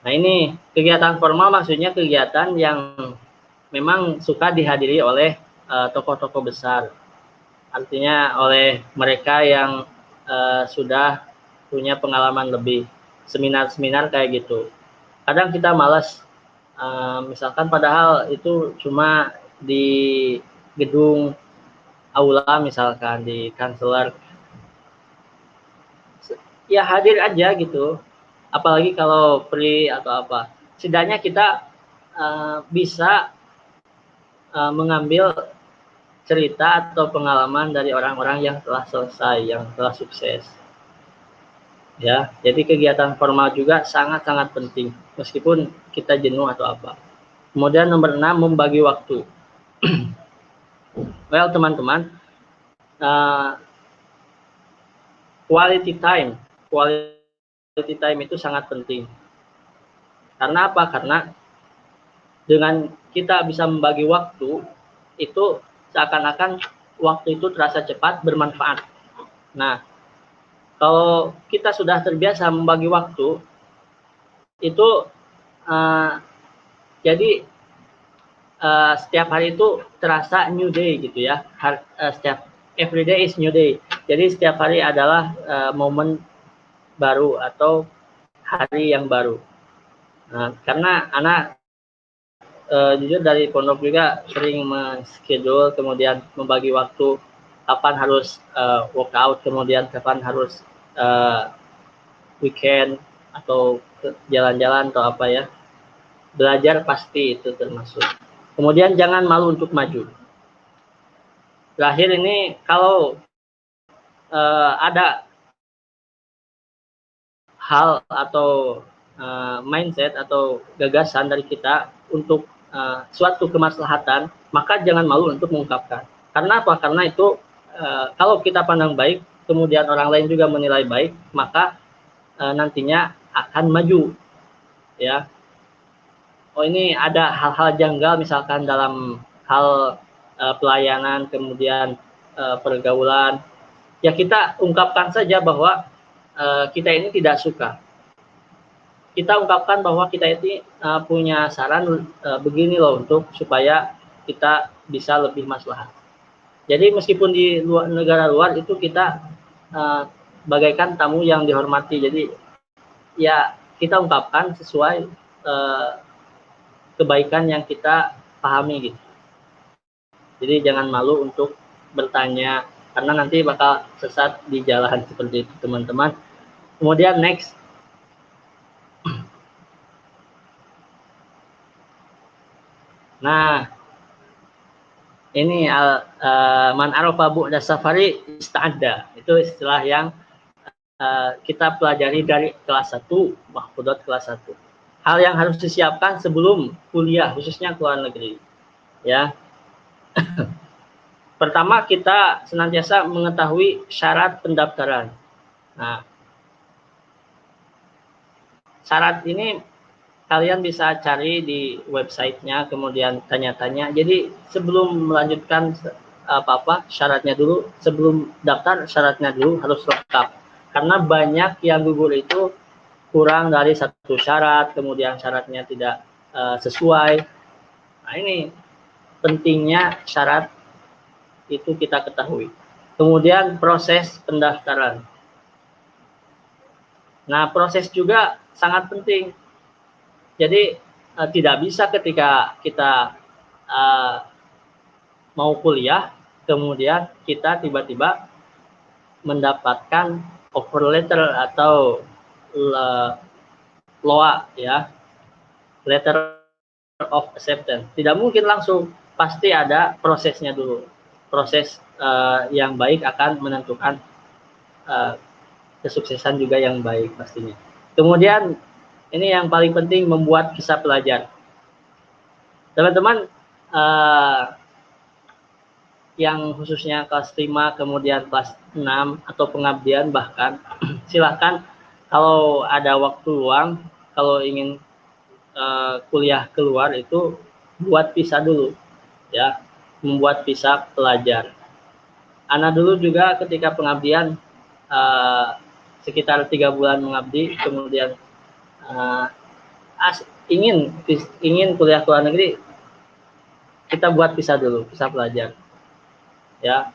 Nah, ini kegiatan formal maksudnya kegiatan yang memang suka dihadiri oleh tokoh-tokoh besar, artinya oleh mereka yang sudah punya pengalaman lebih, seminar-seminar kayak gitu. Kadang kita malas, misalkan padahal itu cuma di gedung aula, misalkan di kanselar, ya hadir aja gitu, apalagi kalau free atau apa. Setidaknya kita bisa mengambil cerita atau pengalaman dari orang-orang yang telah selesai, yang telah sukses. Ya, jadi kegiatan formal juga sangat-sangat penting, meskipun kita jenuh atau apa. Kemudian nomor 6, membagi waktu. Well, teman-teman, quality time itu sangat penting. Karena apa? Karena dengan kita bisa membagi waktu, itu seakan-akan waktu itu terasa cepat, bermanfaat. Nah, kalau kita sudah terbiasa membagi waktu, itu jadi setiap hari itu terasa new day gitu ya. Setiap every day is new day. Jadi setiap hari adalah momen baru atau hari yang baru. Nah, karena anak jujur dari pondok juga sering men-schedule, kemudian membagi waktu kapan harus workout, kemudian kapan harus weekend atau jalan-jalan atau apa ya. Belajar pasti itu termasuk. Kemudian jangan malu untuk maju. Terakhir ini kalau ada hal atau mindset atau gagasan dari kita untuk suatu kemaslahatan, maka jangan malu untuk mengungkapkan. Karena apa? Karena itu kalau kita pandang baik, kemudian orang lain juga menilai baik, maka nantinya akan maju, ya. Oh, ini ada hal-hal janggal misalkan dalam hal pelayanan, kemudian pergaulan, ya kita ungkapkan saja bahwa kita ini tidak suka. Kita ungkapkan bahwa kita ini punya saran begini loh untuk supaya kita bisa lebih maslahat. Jadi meskipun di negara luar itu kita bagaikan tamu yang dihormati. Jadi ya kita ungkapkan sesuai kebaikan yang kita pahami gitu. Jadi jangan malu untuk bertanya karena nanti bakal sesat di jalan seperti itu teman-teman. Kemudian next. Nah, ini man arafa bu'da safari ista'adda. Itu istilah yang kita pelajari dari kelas 1, mahfudot kelas 1. Hal yang harus disiapkan sebelum kuliah, khususnya ke luar negeri. Ya. Pertama, kita senantiasa mengetahui syarat pendaftaran. Nah, syarat ini kalian bisa cari di websitenya, kemudian tanya-tanya. Jadi sebelum melanjutkan apa-apa, syaratnya dulu. Sebelum daftar, syaratnya dulu harus lengkap. Karena banyak yang gugur itu kurang dari satu syarat, kemudian syaratnya tidak sesuai. Nah, ini pentingnya syarat itu kita ketahui. Kemudian proses pendaftaran. Nah, proses juga sangat penting. Jadi tidak bisa ketika kita mau kuliah, kemudian kita tiba-tiba mendapatkan offer letter atau LOA, ya, letter of acceptance. Tidak mungkin langsung, pasti ada prosesnya dulu. Proses yang baik akan menentukan kesuksesan juga yang baik pastinya. Kemudian ini yang paling penting, membuat kisah pelajar. Teman-teman yang khususnya kelas 5 kemudian kelas 6 atau pengabdian bahkan silahkan kalau ada waktu luang, kalau ingin kuliah keluar itu buat visa dulu, ya, membuat visa pelajar. Ana dulu juga ketika pengabdian sekitar 3 bulan mengabdi, kemudian ingin kuliah ke luar negeri, kita buat visa dulu, visa pelajar, ya.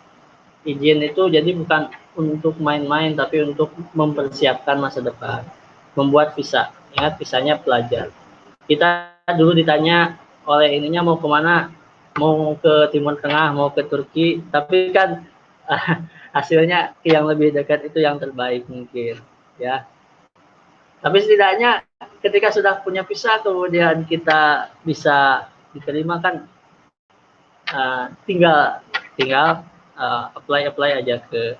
Izin itu jadi bukan untuk main-main, tapi untuk mempersiapkan masa depan. Membuat visa, ingat visanya pelajar. Kita dulu ditanya oleh ininya mau kemana, mau ke Timur Tengah, mau ke Turki, tapi kan hasilnya yang lebih dekat itu yang terbaik mungkin, ya. Tapi setidaknya ketika sudah punya visa, kemudian kita bisa diterima kan, tinggal apply aja ke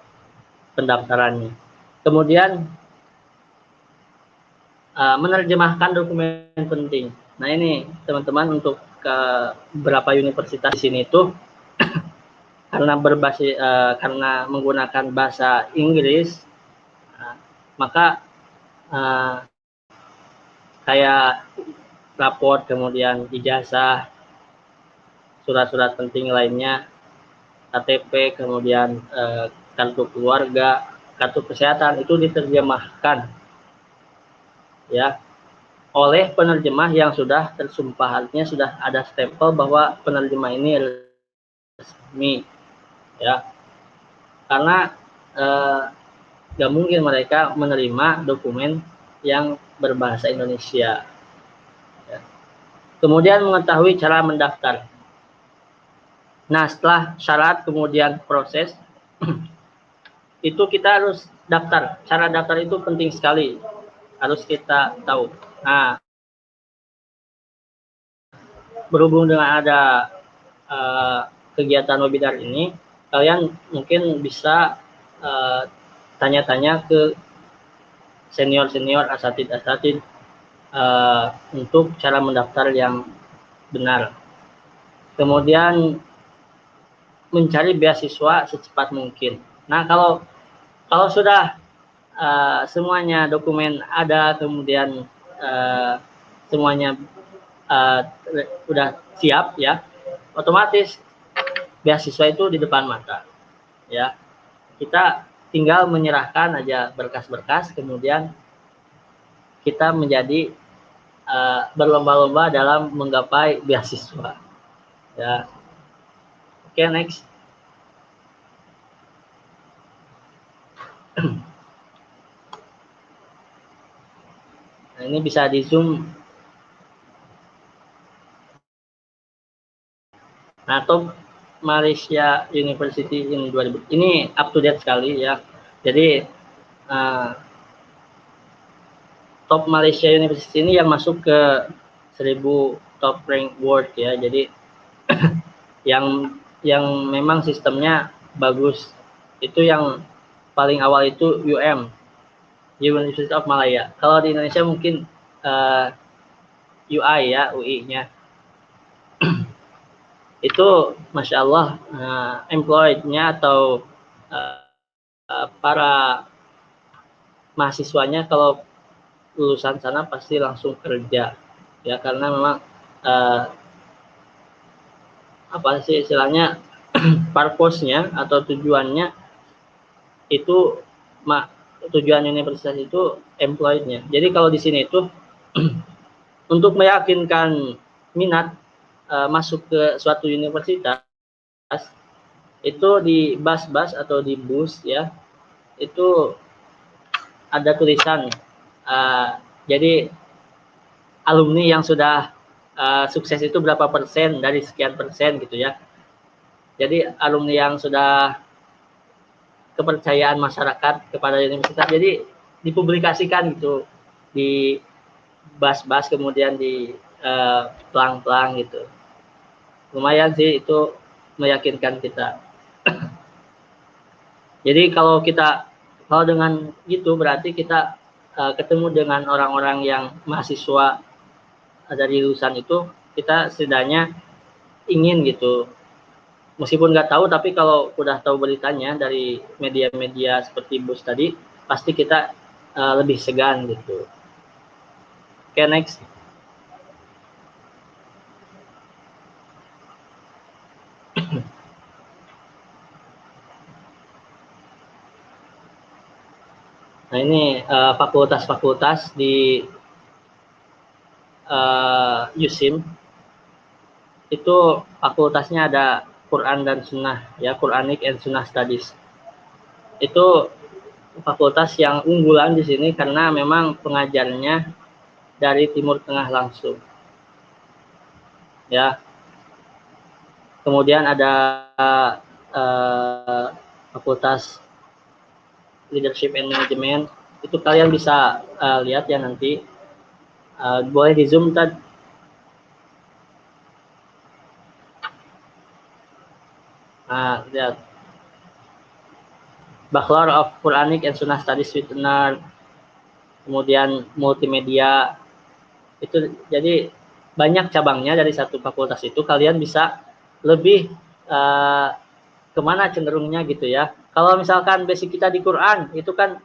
pendaftarannya. Kemudian menerjemahkan dokumen penting. Nah, ini teman-teman untuk ke beberapa universitas di sini itu karena berbasis karena menggunakan bahasa Inggris, maka kayak raport, kemudian ijazah, surat-surat penting lainnya, KTP, kemudian kartu keluarga, kartu kesehatan itu diterjemahkan, ya, oleh penerjemah yang sudah tersumpah, artinya sudah ada stempel bahwa penerjemah ini resmi, ya. Karena nggak mungkin mereka menerima dokumen yang berbahasa Indonesia. Ya. Kemudian mengetahui cara mendaftar. Nah, setelah syarat kemudian proses, itu kita harus daftar. Cara daftar itu penting sekali, harus kita tahu. Nah, berhubung dengan ada kegiatan webinar ini, kalian mungkin bisa tanya-tanya ke senior-senior asatid untuk cara mendaftar yang benar. Kemudian mencari beasiswa secepat mungkin. Nah, kalau sudah semuanya dokumen ada, kemudian semuanya sudah siap ya, otomatis beasiswa itu di depan mata ya. Kita tinggal menyerahkan aja berkas-berkas, kemudian kita menjadi berlomba-lomba dalam menggapai beasiswa ya. Oke, next. Nah, ini bisa di zoom. Nah, Top Malaysia University in 2000 ini up to date sekali ya. Jadi Top Malaysia University ini yang masuk ke 1000 top rank world ya. Jadi yang memang sistemnya bagus itu yang paling awal itu University of Malaya. Kalau di Indonesia mungkin UI ya, UI-nya. Itu Masya Allah employed-nya atau para mahasiswanya kalau lulusan sana pasti langsung kerja ya, karena memang apa sih istilahnya purpose-nya atau tujuannya itu tujuan universitas itu employed-nya. Jadi kalau di sini itu untuk meyakinkan minat masuk ke suatu universitas itu di bus atau di bus ya, itu ada tulisan jadi alumni yang sudah sukses itu berapa persen dari sekian persen gitu ya. Jadi alumni yang sudah kepercayaan masyarakat kepada universitas, jadi dipublikasikan gitu di bus kemudian di pelang-pelang gitu. Lumayan sih itu meyakinkan kita. Jadi kalau dengan gitu berarti kita ketemu dengan orang-orang yang mahasiswa dari lulusan itu, kita setidaknya ingin gitu, meskipun nggak tahu, tapi kalau udah tahu beritanya dari media-media seperti bus tadi, pasti kita lebih segan gitu. Oke, next. Nah, ini fakultas-fakultas di USIM. Itu fakultasnya ada Quran dan Sunnah ya, Quranic and Sunnah Studies. Itu fakultas yang unggulan di sini karena memang pengajarnya dari Timur Tengah langsung ya. Kemudian ada fakultas Leadership and Management, itu kalian bisa lihat ya nanti, boleh di zoom tadi. Lihat Bachelor of Quranic and Sunnah Studies with NAR, kemudian multimedia, itu jadi banyak cabangnya dari satu fakultas itu. Kalian bisa lebih kemana cenderungnya gitu ya. Kalau misalkan basic kita di Quran itu kan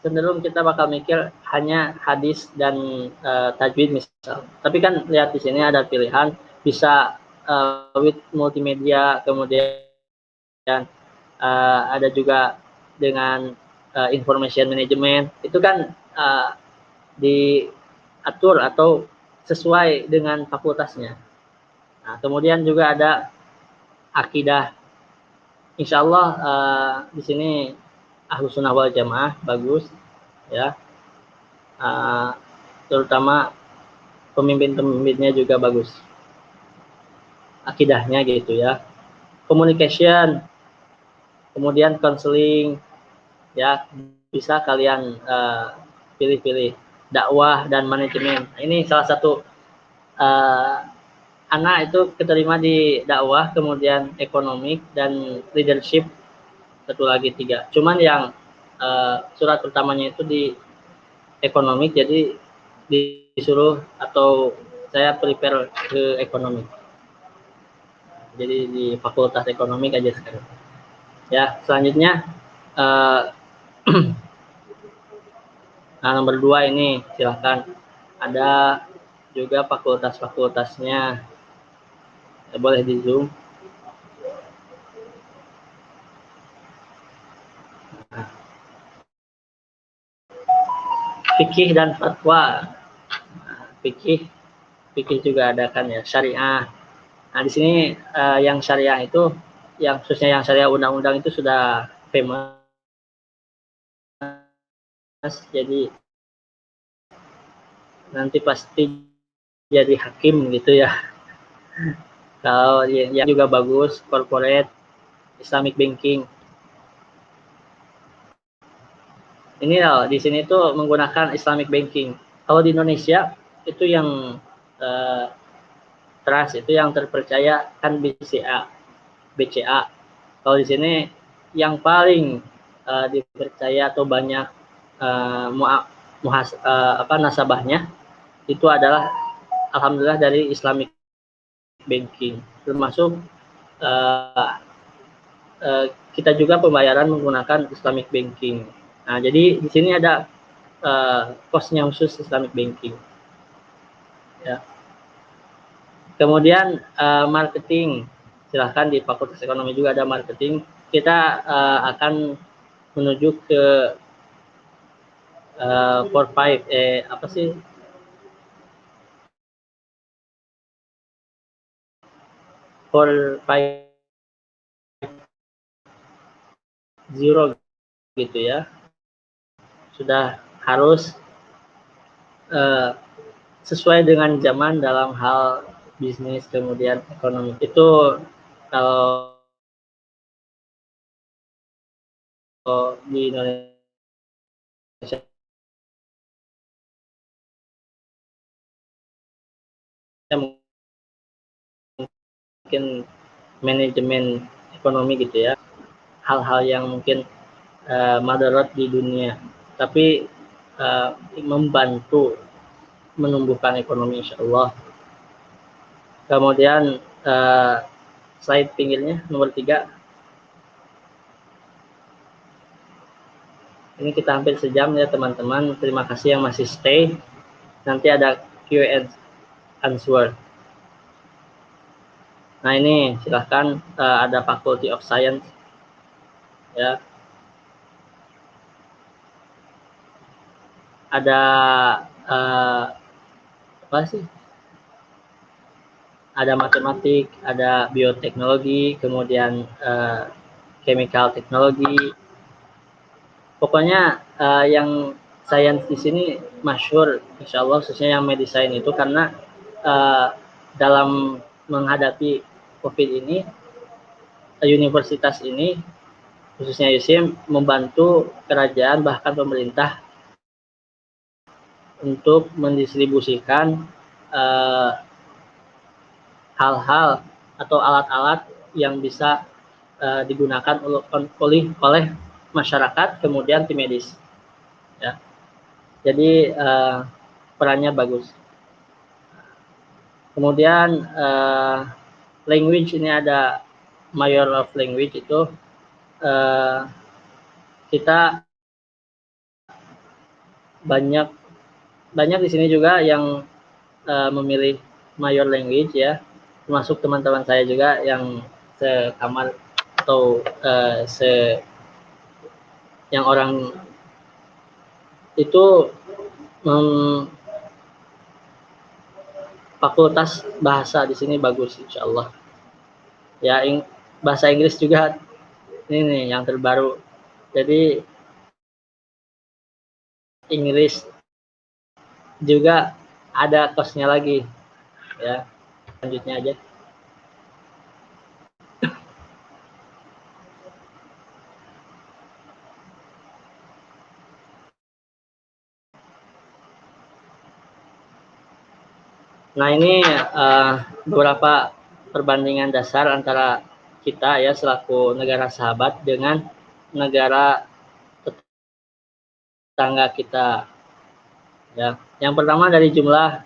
cenderung kita bakal mikir hanya hadis dan tajwid misal. Tapi kan lihat di sini ada pilihan, bisa with multimedia, kemudian ada juga dengan information management. Itu kan diatur atau sesuai dengan fakultasnya. Nah, kemudian juga ada akidah. Insya Allah di sini Ahlus Sunnah wal Jamaah bagus ya, terutama pemimpin-pemimpinnya juga bagus, akidahnya gitu ya. Communication, kemudian counseling ya, bisa kalian pilih-pilih. Dakwah dan manajemen, ini salah satu anak itu keterima di dakwah, kemudian ekonomi dan leadership, satu lagi 3. Cuman yang surat pertamanya itu di ekonomi, jadi disuruh atau saya prepare ke ekonomi, jadi di fakultas ekonomi aja sekarang ya. Selanjutnya nah, nomor 2 ini silahkan, ada juga fakultas-fakultasnya, boleh di zoom. Fikih dan fatwa, fikih juga ada kan ya, syariah. Nah di sini yang syariah itu, yang khususnya yang syariah undang-undang itu sudah famous, jadi nanti pasti jadi hakim gitu ya. Kalau yang juga bagus, corporate, Islamic banking. Ini loh, di sini tuh menggunakan Islamic banking. Kalau di Indonesia itu yang trust, itu yang terpercaya kan BCA. Kalau di sini yang paling dipercaya atau banyak nasabahnya itu adalah alhamdulillah dari Islamic banking, termasuk kita juga pembayaran menggunakan Islamic banking. Nah, jadi di sini ada cost-nya khusus Islamic banking. Ya. Kemudian marketing, silahkan di Fakultas Ekonomi juga ada marketing. Kita akan menuju ke 4-5 apa sih? 4-5-0 gitu ya. Sudah harus sesuai dengan zaman dalam hal bisnis, kemudian ekonomi. Itu kalau di Indonesia mungkin manajemen ekonomi gitu ya, hal-hal yang mungkin madarat di dunia, tapi membantu menumbuhkan ekonomi insyaallah. Kemudian slide pinggirnya nomor 3. Ini kita hampir sejam ya teman-teman. Terima kasih yang masih stay. Nanti ada Q&A answer. Nah ini silahkan, ada Faculty of Science ya. Ada apa sih? Ada matematik, ada bioteknologi, kemudian chemical teknologi. Pokoknya yang sains di sini masyhur, insya Allah, khususnya yang medicine itu, karena dalam menghadapi COVID ini, universitas ini, khususnya USIM, membantu kerajaan bahkan pemerintah untuk mendistribusikan hal-hal atau alat-alat yang bisa digunakan oleh masyarakat, kemudian tim medis ya. Jadi perannya bagus. Kemudian language, ini ada Major of Language, itu kita banyak di sini juga yang memilih Major Language ya, termasuk teman-teman saya juga yang sekamar atau yang orang itu fakultas bahasa di sini bagus insyaallah ya. Bahasa Inggris juga ini nih yang terbaru, jadi Inggris juga ada kosnya lagi ya. Selanjutnya aja. Nah, ini beberapa perbandingan dasar antara kita ya selaku negara sahabat dengan negara tetangga kita ya. Yang pertama dari jumlah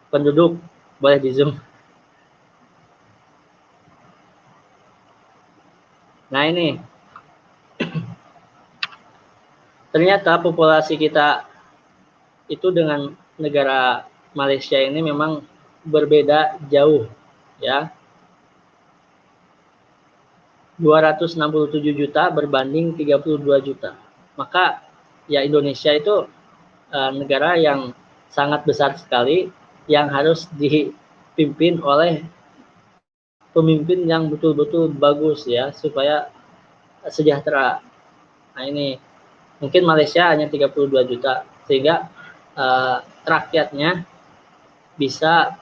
penduduk, boleh di zoom. Nah, ini ternyata populasi kita itu dengan negara Malaysia ini memang berbeda jauh ya. 267 juta berbanding 32 juta. Maka ya Indonesia itu negara yang sangat besar sekali yang harus dipimpin oleh pemimpin yang betul-betul bagus ya supaya sejahtera. Nah, ini mungkin Malaysia hanya 32 juta sehingga rakyatnya bisa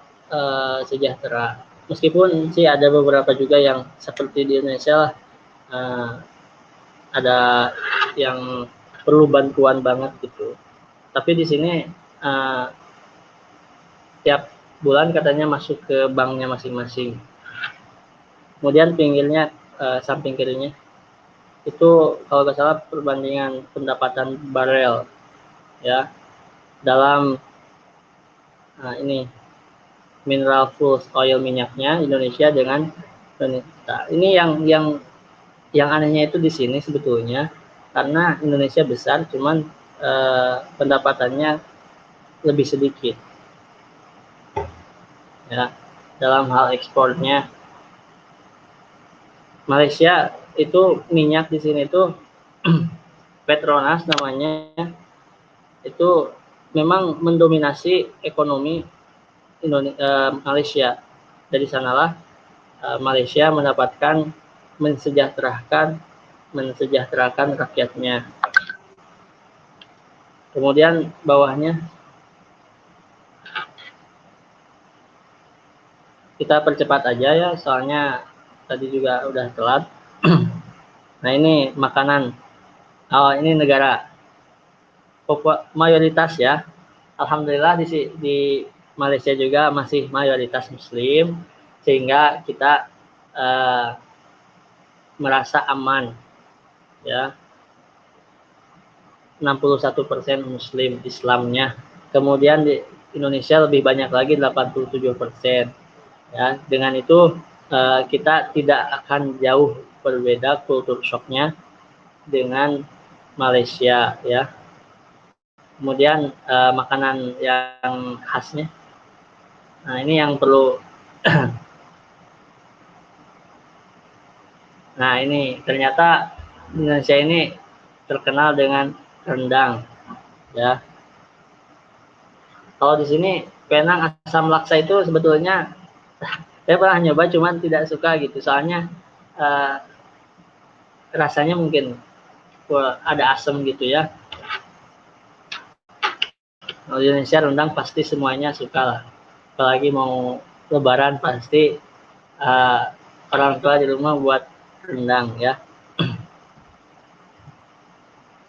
sejahtera. Meskipun sih ada beberapa juga yang seperti di Indonesia lah, ada yang perlu bantuan banget gitu. Tapi di sini tiap bulan katanya masuk ke banknya masing-masing. Kemudian pinggirnya samping kirinya itu kalau nggak salah perbandingan pendapatan barel ya dalam ini mineral fuels oil minyaknya Indonesia dengan Indonesia. Ini yang anehnya itu di sini sebetulnya karena Indonesia besar cuman pendapatannya lebih sedikit ya dalam hal ekspornya. Malaysia itu minyak di sini tuh Petronas namanya, itu memang mendominasi ekonomi Malaysia. Dari sanalah Malaysia mendapatkan mensejahterakan rakyatnya. Kemudian bawahnya kita percepat aja ya, soalnya tadi juga udah telat. Nah, ini makanan. Oh, ini negara. Mayoritas ya. Alhamdulillah di Malaysia juga masih mayoritas Muslim, sehingga kita merasa aman ya. 61% Muslim Islamnya. Kemudian di Indonesia lebih banyak lagi 87%. Ya, dengan itu kita tidak akan jauh berbeda kultur shocknya dengan Malaysia ya. Kemudian makanan yang khasnya. Nah, ini yang perlu. Nah, ini ternyata Indonesia ini terkenal dengan rendang ya. Kalau di sini Penang asam laksa itu sebetulnya saya pernah nyoba cuman tidak suka gitu, soalnya rasanya mungkin ada asam gitu ya. Kalau di Indonesia rendang pasti semuanya suka lah, apalagi mau lebaran pasti orang tua di rumah buat rendang ya.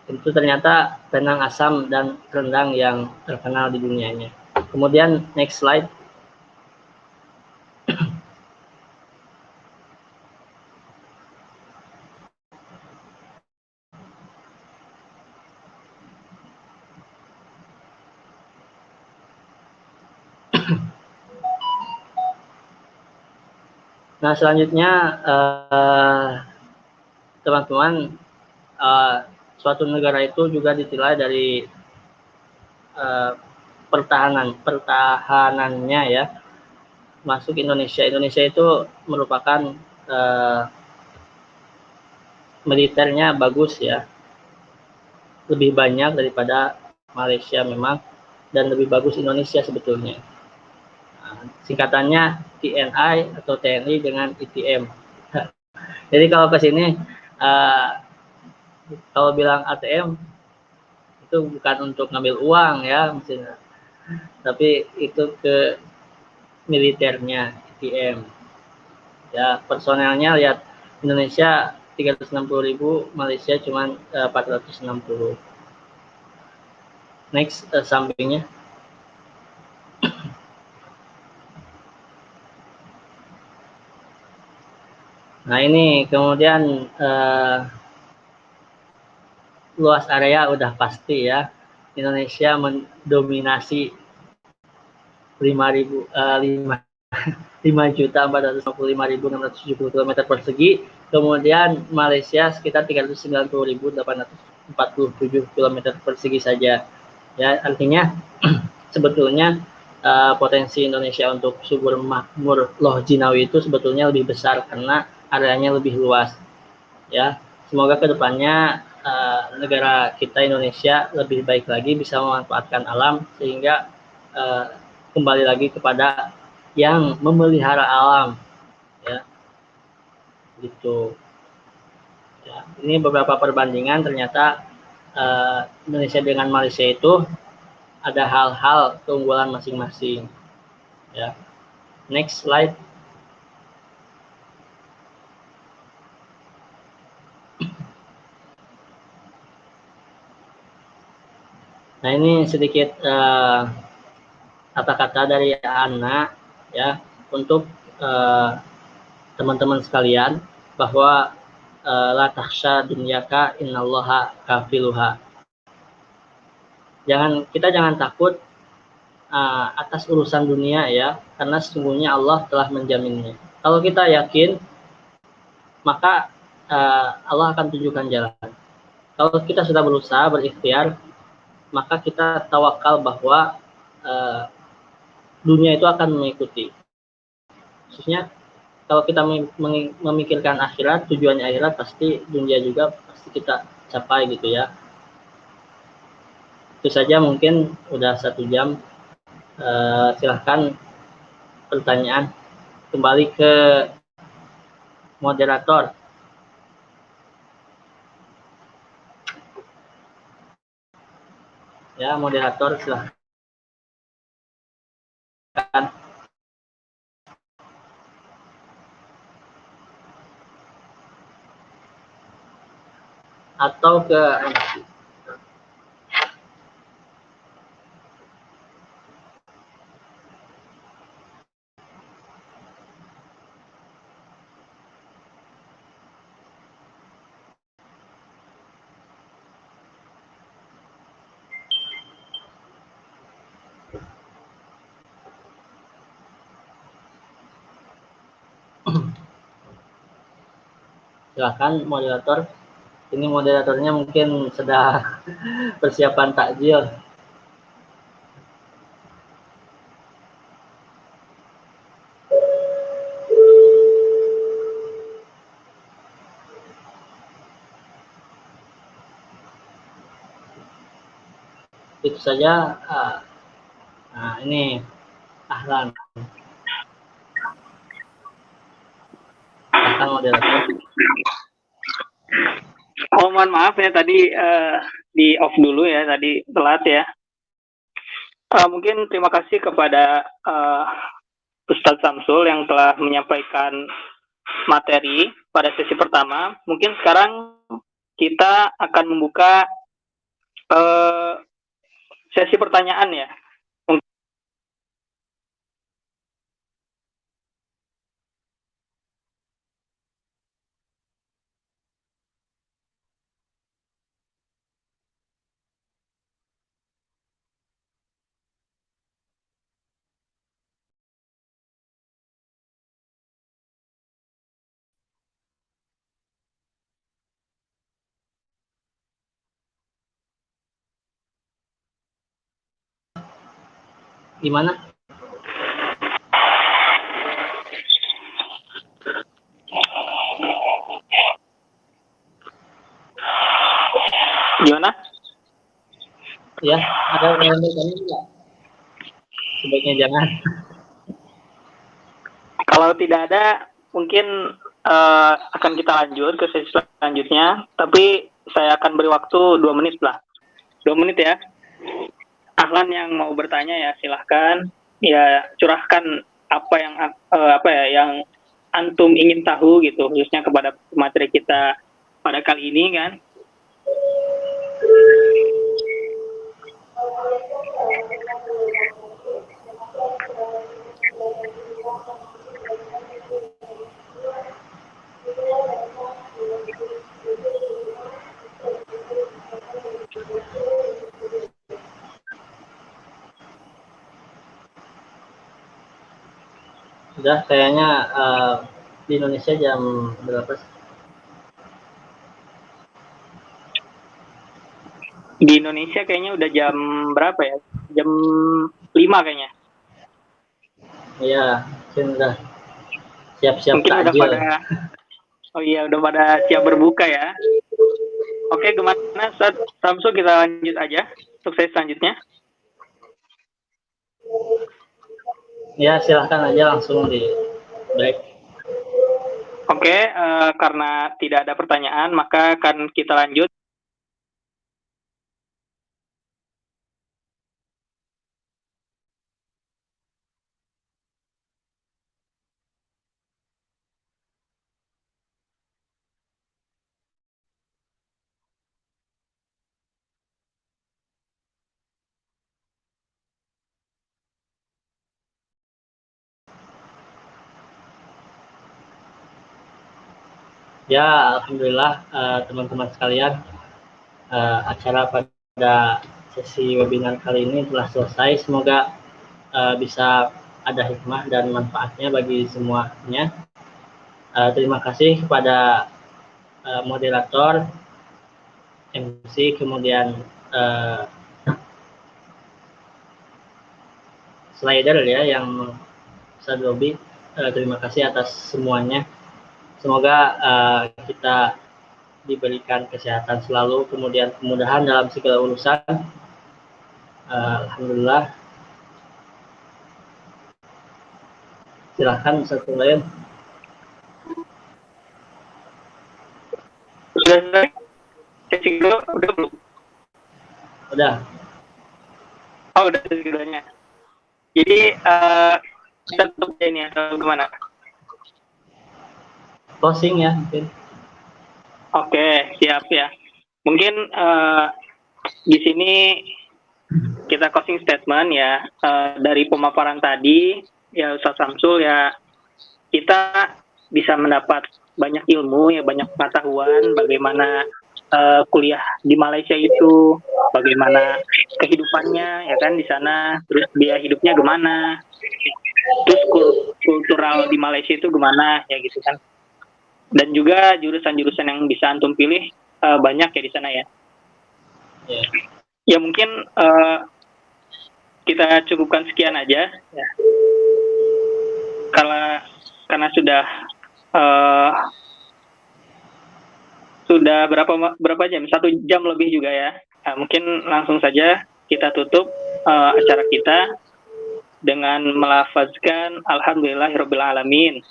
Itu ternyata Penang asam dan rendang yang terkenal di dunianya. Kemudian next slide. Nah, selanjutnya teman-teman, suatu negara itu juga dinilai dari pertahanannya ya. Masuk Indonesia itu merupakan militernya bagus ya, lebih banyak daripada Malaysia memang, dan lebih bagus Indonesia sebetulnya. Singkatannya TNI atau TNI dengan ITM. Jadi kalau ke sini kalau bilang ATM itu bukan untuk ngambil uang ya maksudnya, tapi itu ke militernya ATM. Ya personelnya lihat Indonesia 360.000, Malaysia cuma 460. Next sampingnya. Nah ini kemudian luas area udah pasti ya. Indonesia mendominasi 5.455.670 km persegi. Kemudian Malaysia sekitar 390.847 km persegi saja. Ya artinya sebetulnya potensi Indonesia untuk subur makmur loh jinawi itu sebetulnya lebih besar karena areanya lebih luas. Ya, semoga kedepannya negara kita Indonesia lebih baik lagi bisa memanfaatkan alam sehingga kembali lagi kepada yang memelihara alam, ya, gitu. Ya, ini beberapa perbandingan ternyata Indonesia dengan Malaysia itu ada hal-hal keunggulan masing-masing. Ya, next slide. Nah ini sedikit kata-kata dari Ana ya untuk teman-teman sekalian bahwa la tahsya dunyaka innallaha kafiluha. Kita jangan takut atas urusan dunia ya, karena sesungguhnya Allah telah menjaminnya. Kalau kita yakin, maka Allah akan tunjukkan jalan. Kalau kita sudah berusaha berikhtiar, maka kita tawakal bahwa dunia itu akan mengikuti. Khususnya kalau kita memikirkan akhirat, tujuannya akhirat, pasti dunia juga pasti kita capai gitu ya. Itu saja, mungkin udah 1 jam. Silahkan pertanyaan. Kembali ke moderator. Ya, moderator silahkan. Atau ke silahkan moderator. Ini moderatornya mungkin sedang persiapan takjil. Itu saja. Nah ini Ahlan. Silahkan moderator. Oh, mohon maaf ya tadi di off dulu ya, tadi telat ya. Mungkin terima kasih kepada Ustadz Samsul yang telah menyampaikan materi pada sesi pertama. Mungkin sekarang kita akan membuka sesi pertanyaan ya. Gimana? Gimana? Ya, ada yang bertanya enggak? Sebaiknya jangan. Kalau tidak ada, mungkin akan kita lanjut ke sesi selanjutnya. Tapi saya akan beri waktu 2 menit lah. 2 menit ya. Ahlan yang mau bertanya ya silahkan. Ya curahkan apa yang antum ingin tahu gitu, khususnya kepada materi kita pada kali ini kan. Sudah kayaknya di Indonesia jam berapa sih? Di Indonesia kayaknya udah jam berapa ya? Jam 5 kayaknya. Iya, mungkin udah siap-siap Mungkin udah takjil. udah pada siap berbuka ya. Oke, gimana Ustaz Samsul, kita lanjut aja. Sukses selanjutnya. Ya, silahkan aja langsung di break. Oke, karena tidak ada pertanyaan, maka akan kita lanjut. Ya, alhamdulillah teman-teman sekalian, acara pada sesi webinar kali ini telah selesai. Semoga bisa ada hikmah dan manfaatnya bagi semuanya. Terima kasih kepada moderator, MC, kemudian slider ya yang Ustaz Robi. Terima kasih atas semuanya. Semoga kita diberikan kesehatan selalu, kemudian kemudahan dalam segala urusan. Alhamdulillah. Silahkan Ustaz lain. Sudah selesai? Sesi kedua udah belum? Udah. Oh, udah sesi keduanya. Jadi kita tutup ini atau gimana? Closing ya mungkin. Oke, siap ya. Mungkin di sini kita closing statement ya, dari pemaparan tadi ya Ustaz Samsul ya, kita bisa mendapat banyak ilmu ya, banyak pengetahuan bagaimana kuliah di Malaysia itu, bagaimana kehidupannya ya kan di sana, terus biaya hidupnya gimana, terus kultural di Malaysia itu gimana ya gitu kan. Dan juga jurusan-jurusan yang bisa antum pilih banyak ya di sana ya. Yeah. Ya mungkin kita cukupkan sekian aja ya. Karena sudah berapa jam? 1 jam lebih juga ya. Nah, mungkin langsung saja kita tutup acara kita dengan melafazkan Alhamdulillahirabbil alamin.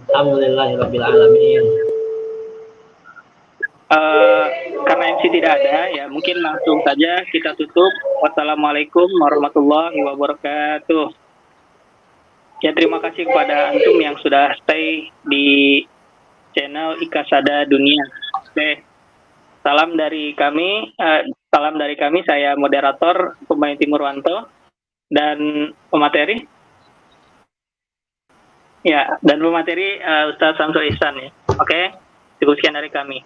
Alhamdulillahirabbil alamin. Karena MC tidak ada ya, mungkin langsung saja kita tutup. Wassalamualaikum warahmatullahi wabarakatuh. Ya, terima kasih kepada antum yang sudah stay di channel Ikasada Dunia. Oke. Salam dari kami, saya moderator Pemain Timurwanto dan pemateri. Ya, dan pemateri Ustaz Samsul Ihsan ya. Oke. Cukup sekian dari kami.